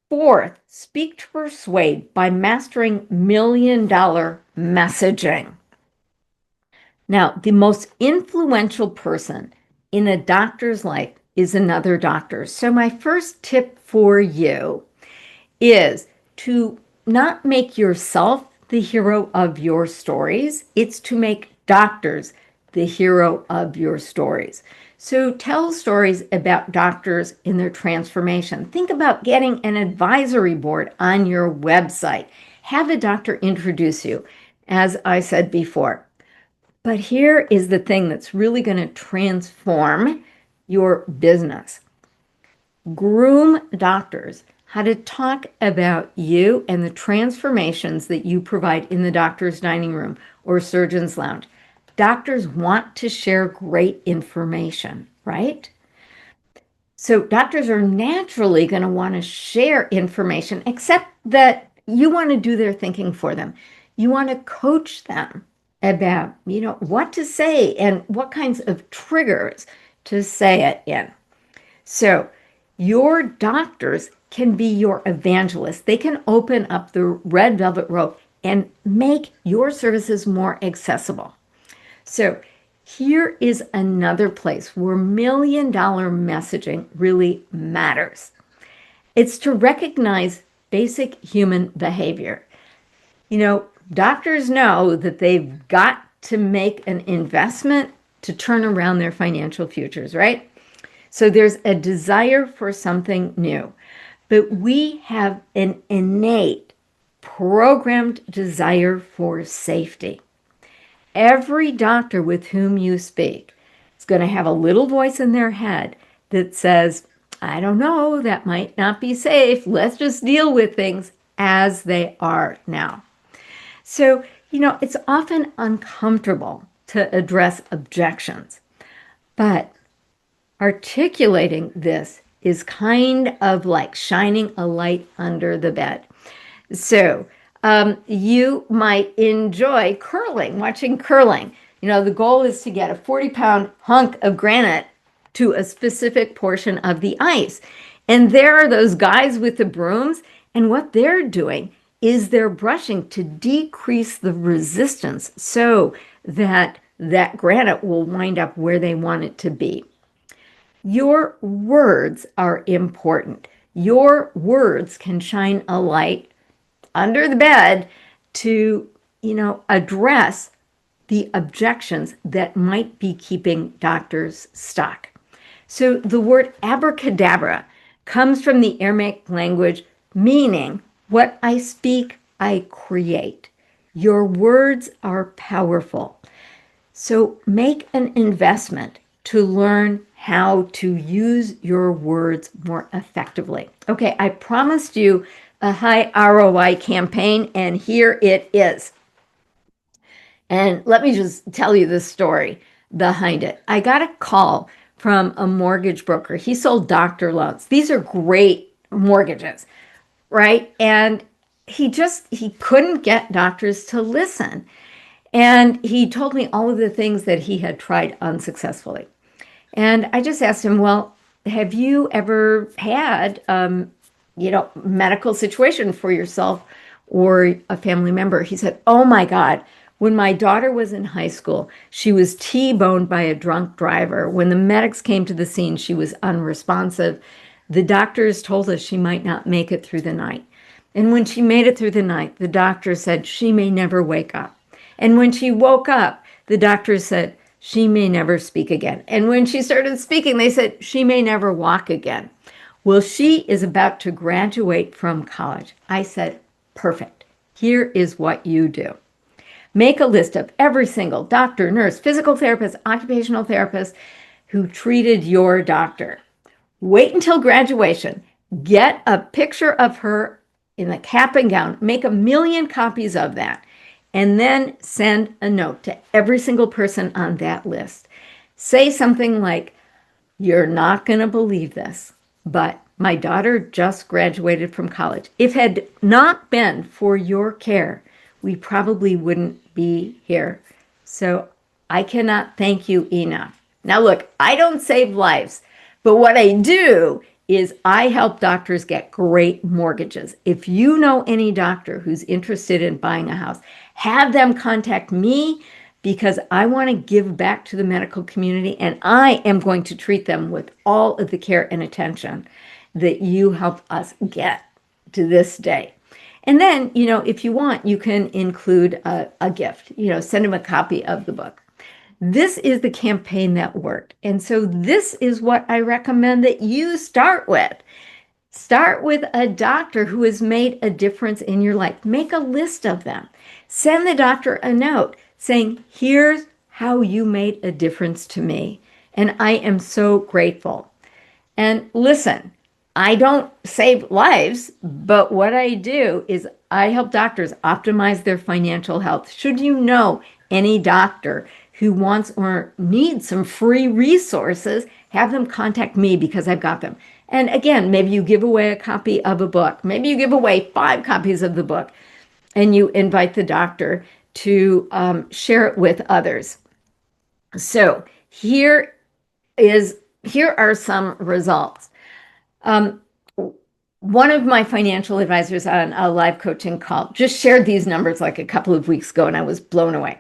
4th, speak to persuade by mastering $1 million messaging. Now, the most influential person in a doctor's life is another doctor. So my first tip for you is to not make yourself the hero of your stories. It's to make doctors the hero of your stories. So tell stories about doctors in their transformation. Think about getting an advisory board on your website. Have a doctor introduce you, as I said before. But here is the thing that's really going to transform your business. Groom doctors how to talk about you and the transformations that you provide in the doctor's dining room or surgeon's lounge. Doctors want to share great information, right? So doctors are naturally going to want to share information, except that you want to do their thinking for them. You want to coach them about, what to say and what kinds of triggers to say it in. So your doctors can be your evangelists. They can open up the red velvet rope and make your services more accessible. So here is another place where $1 million messaging really matters. It's to recognize basic human behavior. Doctors know that they've got to make an investment to turn around their financial futures, right? So there's a desire for something new, but we have an innate programmed desire for safety. Every doctor with whom you speak is going to have a little voice in their head that says, I don't know, that might not be safe. Let's just deal with things as they are now. So, it's often uncomfortable to address objections, but articulating this is kind of like shining a light under the bed. So you might enjoy curling, watching curling. The goal is to get a 40-pound hunk of granite to a specific portion of the ice. And there are those guys with the brooms, and what they're doing is they're brushing to decrease the resistance so that that granite will wind up where they want it to be. Your words are important. Your words can shine a light under the bed to, address the objections that might be keeping doctors stuck. So the word abracadabra comes from the Aramaic language, meaning what I speak, I create. Your words are powerful. So make an investment to learn how to use your words more effectively. Okay, I promised you a high ROI campaign, and here it is. And let me just tell you the story behind it. I got a call from a mortgage broker. He sold doctor loans. These are great mortgages, right? And he couldn't get doctors to listen. And he told me all of the things that he had tried unsuccessfully. And I just asked him, well, have you ever had, medical situation for yourself or a family member? He said, oh my God, when my daughter was in high school, she was T-boned by a drunk driver. When the medics came to the scene, she was unresponsive. The doctors told us she might not make it through the night. And when she made it through the night, the doctor said she may never wake up. And when she woke up, the doctor said she may never speak again. And when she started speaking, they said she may never walk again. Well, she is about to graduate from college. I said, perfect. Here is what you do. Make a list of every single doctor, nurse, physical therapist, occupational therapist who treated your doctor. Wait until graduation. Get a picture of her in a cap and gown. Make 1 million copies of that. And then send a note to every single person on that list. Say something like, you're not going to believe this, but my daughter just graduated from college. If it had not been for your care, we probably wouldn't be here. So I cannot thank you enough. Now, look, I don't save lives, but what I do is I help doctors get great mortgages. If you know any doctor who's interested in buying a house, have them contact me because I want to give back to the medical community and I am going to treat them with all of the care and attention that you help us get to this day. And then, if you want, you can include a gift, send them a copy of the book. This is the campaign that worked. And so this is what I recommend that you start with. Start with a doctor who has made a difference in your life. Make a list of them. Send the doctor a note saying, here's how you made a difference to me. And I am so grateful. And listen, I don't save lives, but what I do is I help doctors optimize their financial health. Should you know any doctor who wants or needs some free resources, have them contact me because I've got them. And again, maybe you give away a copy of a book. Maybe you give away 5 copies of the book and you invite the doctor to share it with others. So here are some results. One of my financial advisors on a live coaching call just shared these numbers like a couple of weeks ago, and I was blown away.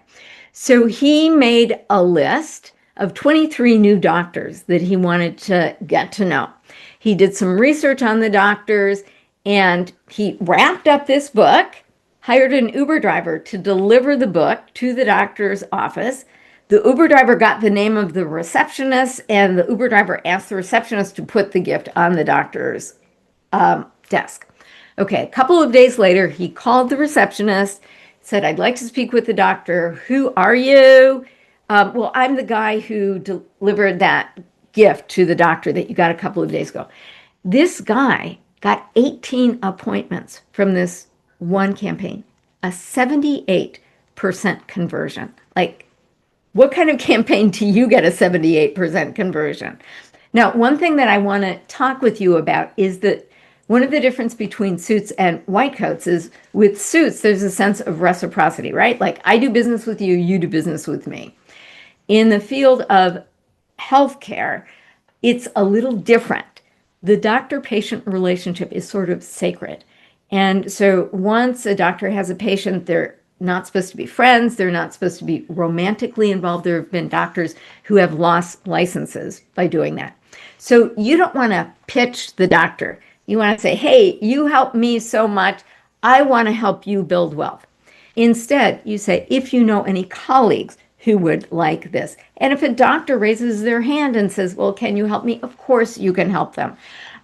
So he made a list of 23 new doctors that he wanted to get to know. He did some research on the doctors, and he wrapped up this book, hired an Uber driver to deliver the book to the doctor's office. The Uber driver got the name of the receptionist, and the Uber driver asked the receptionist to put the gift on the doctor's desk. Okay, a couple of days later, he called the receptionist, said, I'd like to speak with the doctor. Who are you? Well, I'm the guy who delivered that gift to the doctor that you got a couple of days ago. This guy got 18 appointments from this one campaign, a 78% conversion. Like, what kind of campaign do you get a 78% conversion? Now, one thing that I want to talk with you about is that one of the difference between suits and white coats is with suits, there's a sense of reciprocity, right? Like I do business with you, you do business with me. In the field of healthcare, it's a little different. The doctor-patient relationship is sort of sacred. And so once a doctor has a patient, they're not supposed to be friends. They're not supposed to be romantically involved. There have been doctors who have lost licenses by doing that. So you don't want to pitch the doctor. You want to say, hey, you helped me so much. I want to help you build wealth. Instead, you say, if you know any colleagues who would like this. And if a doctor raises their hand and says, well, can you help me? Of course you can help them.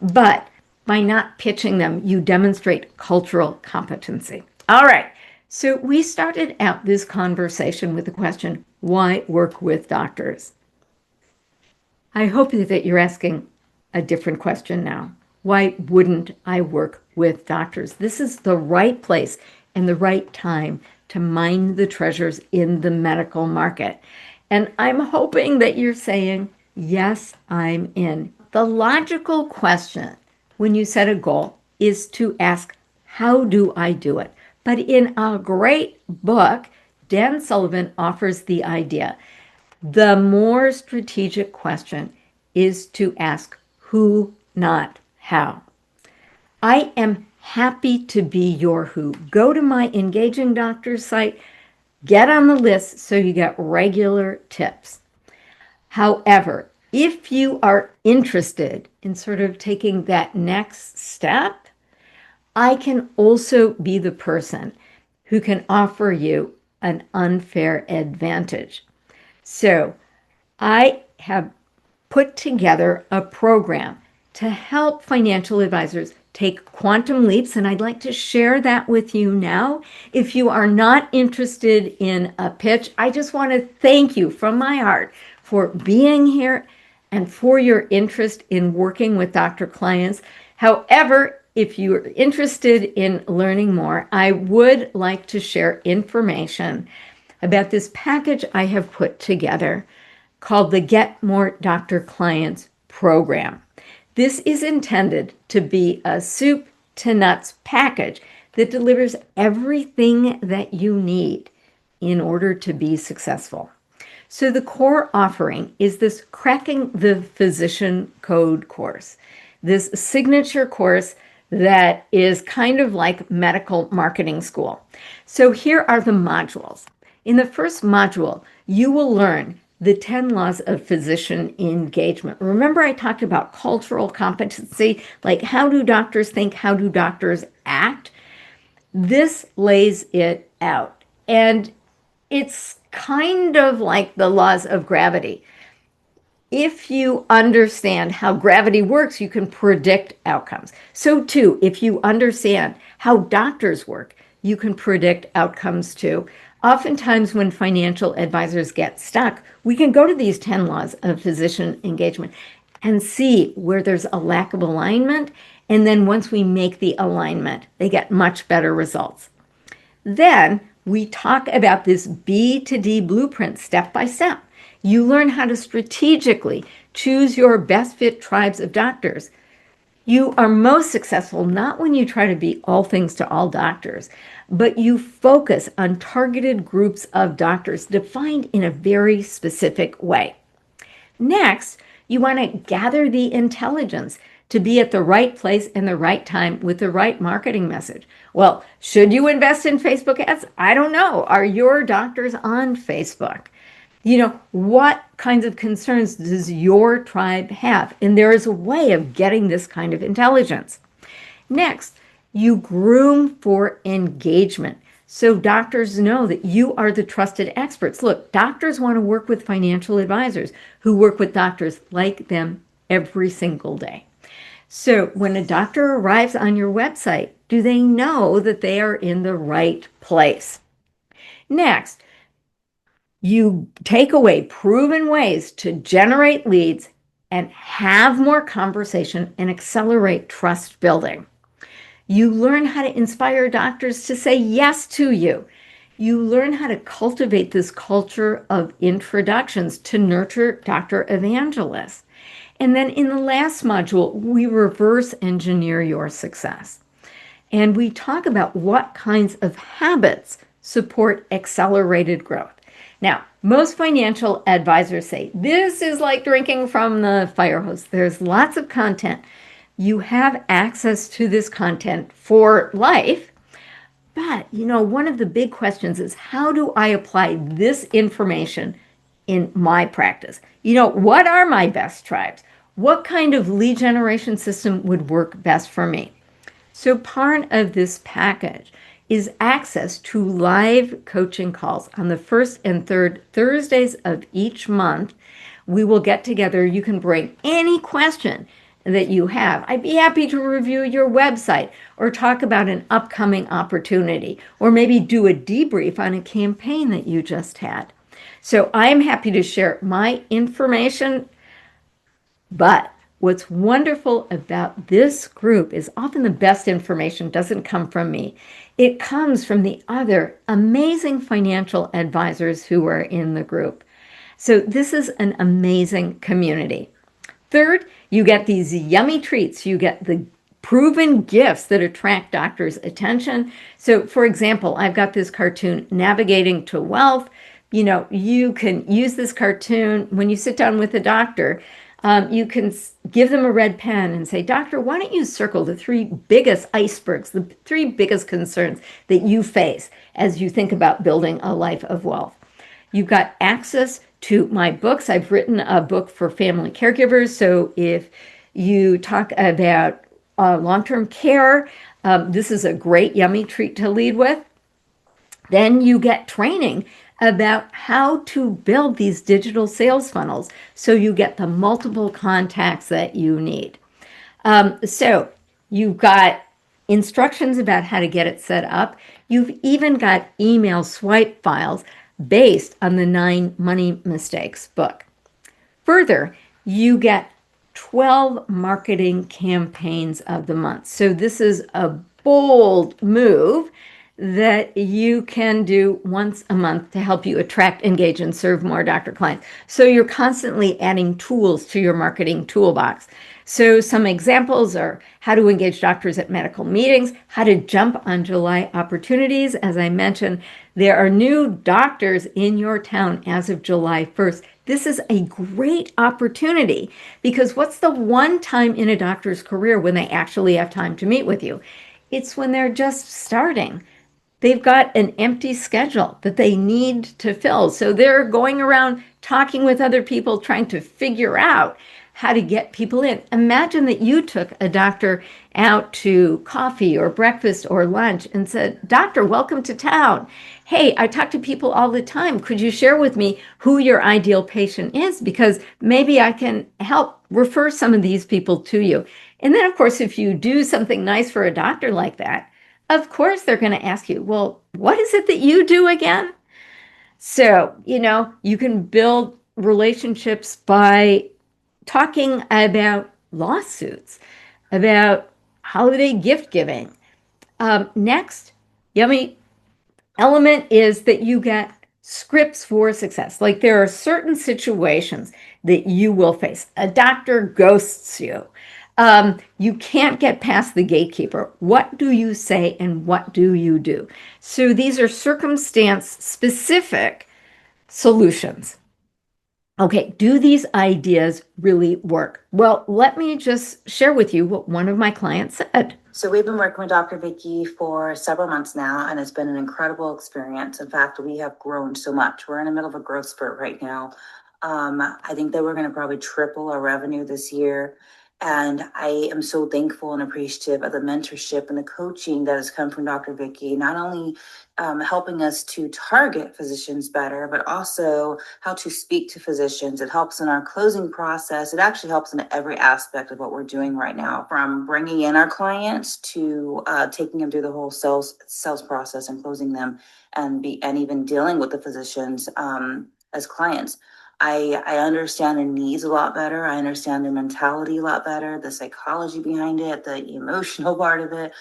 But by not pitching them, you demonstrate cultural competency. All right. So we started out this conversation with the question, why work with doctors? I hope that you're asking a different question now. Why wouldn't I work with doctors? This is the right place and the right time to mine the treasures in the medical market. And I'm hoping that you're saying, yes, I'm in. The logical question when you set a goal is to ask, how do I do it? But in a great book, Dan Sullivan offers the idea. The more strategic question is to ask who, not how. I am happy to be your who. Go to my Engaging Doctors site, get on the list so you get regular tips. However, if you are interested in sort of taking that next step, I can also be the person who can offer you an unfair advantage. So I have put together a program to help financial advisors take quantum leaps, and I'd like to share that with you now. If you are not interested in a pitch, I just want to thank you from my heart for being here and for your interest in working with Dr. Clients. However, if you're interested in learning more, I would like to share information about this package I have put together called the Get More Dr. Clients program. This is intended to be a soup to nuts package that delivers everything that you need in order to be successful. So the core offering is this Cracking the Physician Code course, this signature course that is kind of like medical marketing school. So here are the modules. In the first module, you will learn the 10 laws of physician engagement. Remember, I talked about cultural competency, like how do doctors think, how do doctors act? This lays it out. And it's kind of like the laws of gravity. If you understand how gravity works, you can predict outcomes. So too, if you understand how doctors work, you can predict outcomes too. Oftentimes when financial advisors get stuck, we can go to these 10 laws of physician engagement and see where there's a lack of alignment. And then once we make the alignment, they get much better results. Then we talk about this B to D blueprint step by step. You learn how to strategically choose your best fit tribes of doctors. You are most successful not when you try to be all things to all doctors, but you focus on targeted groups of doctors defined in a very specific way. Next, you want to gather the intelligence to be at the right place and the right time with the right marketing message. Well, should you invest in Facebook ads? I don't know. Are your doctors on Facebook? What kinds of concerns does your tribe have? And there is a way of getting this kind of intelligence. Next, you groom for engagement. So doctors know that you are the trusted experts. Look, doctors want to work with financial advisors who work with doctors like them every single day. So when a doctor arrives on your website, do they know that they are in the right place? Next, you take away proven ways to generate leads and have more conversation and accelerate trust building. You learn how to inspire doctors to say yes to you. You learn how to cultivate this culture of introductions to nurture doctor evangelists. And then in the last module, we reverse engineer your success. And we talk about what kinds of habits support accelerated growth. Now, most financial advisors say this is like drinking from the fire hose. There's lots of content. You have access to this content for life. But, one of the big questions is how do I apply this information in my practice? What are my best tribes? What kind of lead generation system would work best for me? So part of this package is access to live coaching calls on the first and third Thursdays of each month. We will get together. You can bring any question that you have. I'd be happy to review your website or talk about an upcoming opportunity, or maybe do a debrief on a campaign that you just had. So I'm happy to share my information, but what's wonderful about this group is often the best information doesn't come from me. It comes from the other amazing financial advisors who are in the group. So this is an amazing community. Third, you get these yummy treats. You get the proven gifts that attract doctors' attention. So, for example, I've got this cartoon, Navigating to Wealth. You can use this cartoon when you sit down with a doctor. You can give them a red pen and say, Doctor, why don't you circle the 3 biggest icebergs, the 3 biggest concerns that you face as you think about building a life of wealth? You've got access to my books. I've written a book for family caregivers. So if you talk about long-term care, this is a great, yummy treat to lead with. Then you get training about how to build these digital sales funnels so you get the multiple contacts that you need. So you've got instructions about how to get it set up. You've even got email swipe files based on the 9 Money Mistakes book. Further, you get 12 marketing campaigns of the month. So this is a bold move that you can do once a month to help you attract, engage, and serve more doctor clients. So you're constantly adding tools to your marketing toolbox. So some examples are how to engage doctors at medical meetings, how to jump on July opportunities. As I mentioned, there are new doctors in your town as of July 1st. This is a great opportunity because what's the one time in a doctor's career when they actually have time to meet with you? It's when they're just starting. They've got an empty schedule that they need to fill. So they're going around talking with other people, trying to figure out how to get people in. Imagine that you took a doctor out to coffee or breakfast or lunch and said, Doctor, welcome to town. Hey, I talk to people all the time. Could you share with me who your ideal patient is? Because maybe I can help refer some of these people to you. And then, of course, if you do something nice for a doctor like that, of course, they're going to ask you, well, what is it that you do again? So, you can build relationships by talking about lawsuits, about holiday gift giving. Next, yummy element is that you get scripts for success. Like there are certain situations that you will face. A doctor ghosts you. You can't get past the gatekeeper. What do you say and what do you do? So these are circumstance-specific solutions. Okay, do these ideas really work? Well, let me just share with you what one of my clients said. So we've been working with Dr. Vicky for several months now, and it's been an incredible experience. In fact, we have grown so much. We're in the middle of a growth spurt right now. I think that we're going to probably triple our revenue this year. And I am so thankful and appreciative of the mentorship and the coaching that has come from Dr. Vicky, not only helping us to target physicians better, but also how to speak to physicians. It helps in our closing process. It actually helps in every aspect of what we're doing right now, from bringing in our clients to taking them through the whole sales process and closing them, and even dealing with the physicians as clients. I understand their needs a lot better. I understand their mentality a lot better, the psychology behind it, the emotional part of it.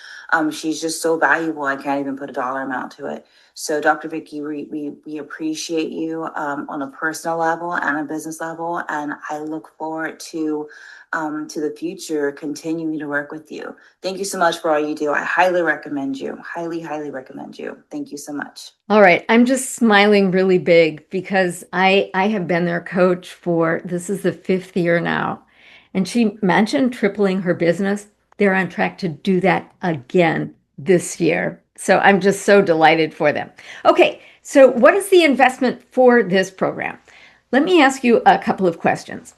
She's just so valuable. I can't even put a dollar amount to it. So Dr. Vicky, we appreciate you on a personal level and a business level. And I look forward to the future, continuing to work with you. Thank you so much for all you do. I highly recommend you. Highly, highly recommend you. Thank you so much. All right. I'm just smiling really big because I have been their coach this is the 5th year now. And she mentioned tripling her business. They're on track to do that again this year. So I'm just so delighted for them. Okay. So what is the investment for this program? Let me ask you a couple of questions.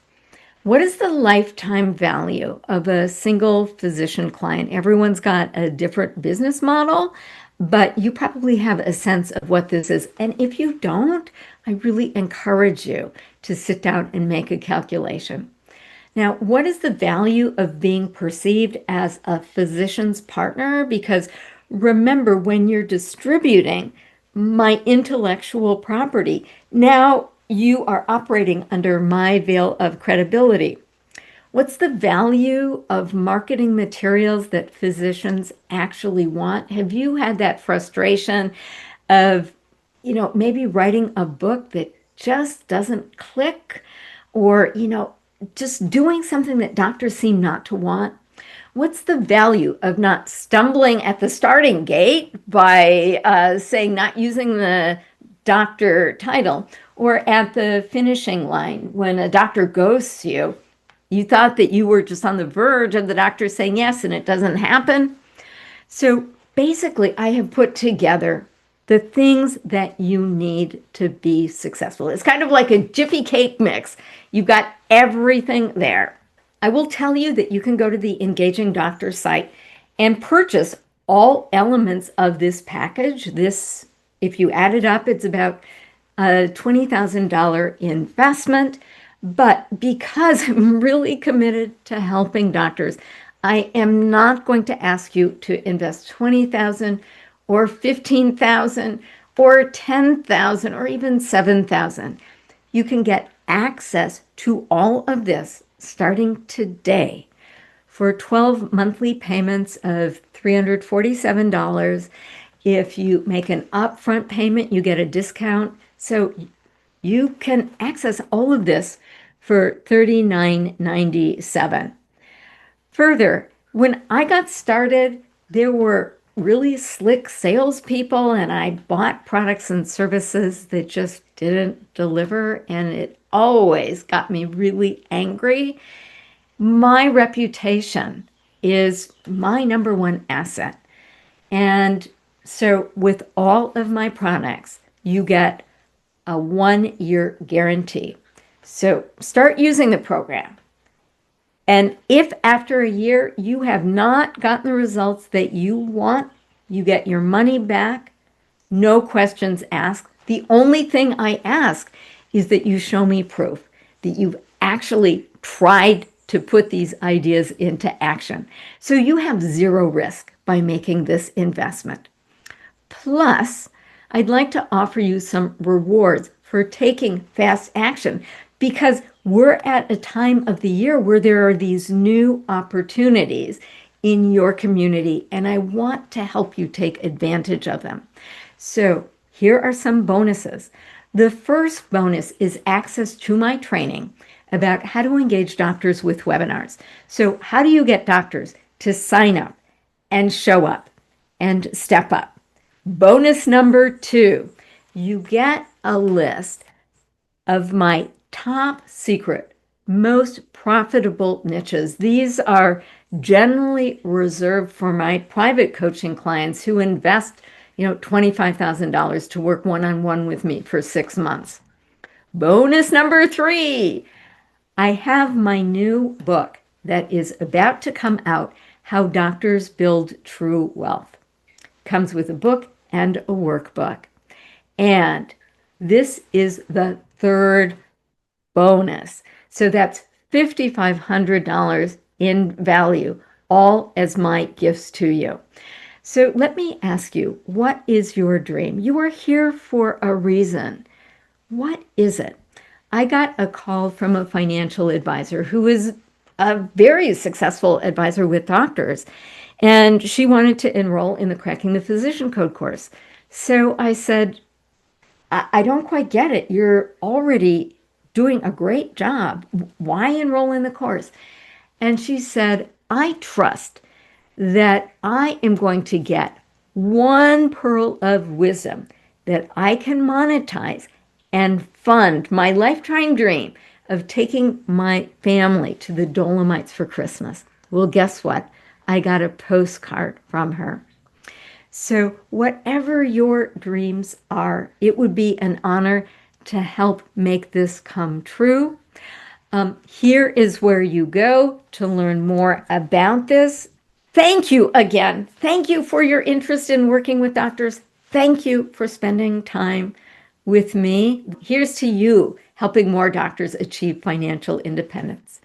What is the lifetime value of a single physician client? Everyone's got a different business model, but you probably have a sense of what this is. And if you don't, I really encourage you to sit down and make a calculation. Now, what is the value of being perceived as a physician's partner? Because remember, when you're distributing my intellectual property, now you are operating under my veil of credibility. What's the value of marketing materials that physicians actually want? Have you had that frustration of, maybe writing a book that just doesn't click, or, just doing something that doctors seem not to want? What's the value of not stumbling at the starting gate by saying not using the doctor title, or at the finishing line when a doctor ghosts you? You thought that you were just on the verge of the doctor saying yes, and it doesn't happen. So basically, I have put together the things that you need to be successful. It's kind of like a Jiffy cake mix. You've got everything there. I will tell you that you can go to the Engaging Doctor site and purchase all elements of this package. This, if you add it up, it's about a $20,000 investment. But because I'm really committed to helping doctors, I am not going to ask you to invest $20,000 or $15,000 or $10,000 or even $7,000. You can get access to all of this starting today for 12 monthly payments of $347. If you make an upfront payment, you get a discount. So you can access all of this for $39.97. Further, when I got started, there were really slick salespeople, and I bought products and services that just didn't deliver, and it always got me really angry. My reputation is my number one asset. And so with all of my products, you get a 1-year guarantee. So start using the program. And if after a year you have not gotten the results that you want, you get your money back, no questions asked. The only thing I ask is that you show me proof that you've actually tried to put these ideas into action. So you have zero risk by making this investment. Plus, I'd like to offer you some rewards for taking fast action, because we're at a time of the year where there are these new opportunities in your community, and I want to help you take advantage of them. So here are some bonuses. The first bonus is access to my training about how to engage doctors with webinars. So how do you get doctors to sign up and show up and step up? Bonus number 2, you get a list of my top secret, most profitable niches. These are generally reserved for my private coaching clients who invest, $25,000 to work one-on-one with me for 6 months. Bonus number 3, I have my new book that is about to come out, How Doctors Build True Wealth. Comes with a book and a workbook. And this is the third bonus. So that's $5,500 in value, all as my gifts to you. So let me ask you, what is your dream? You are here for a reason. What is it? I got a call from a financial advisor who is a very successful advisor with doctors, and she wanted to enroll in the Cracking the Physician Code course. So I said, I don't quite get it. You're already doing a great job. Why enroll in the course? And she said, I trust that I am going to get one pearl of wisdom that I can monetize and fund my lifetime dream of taking my family to the Dolomites for Christmas. Well, guess what? I got a postcard from her. So whatever your dreams are, it would be an honor to help make this come true. Here is where you go to learn more about this. Thank you again. Thank you for your interest in working with doctors. Thank you for spending time with me. Here's to you helping more doctors achieve financial independence.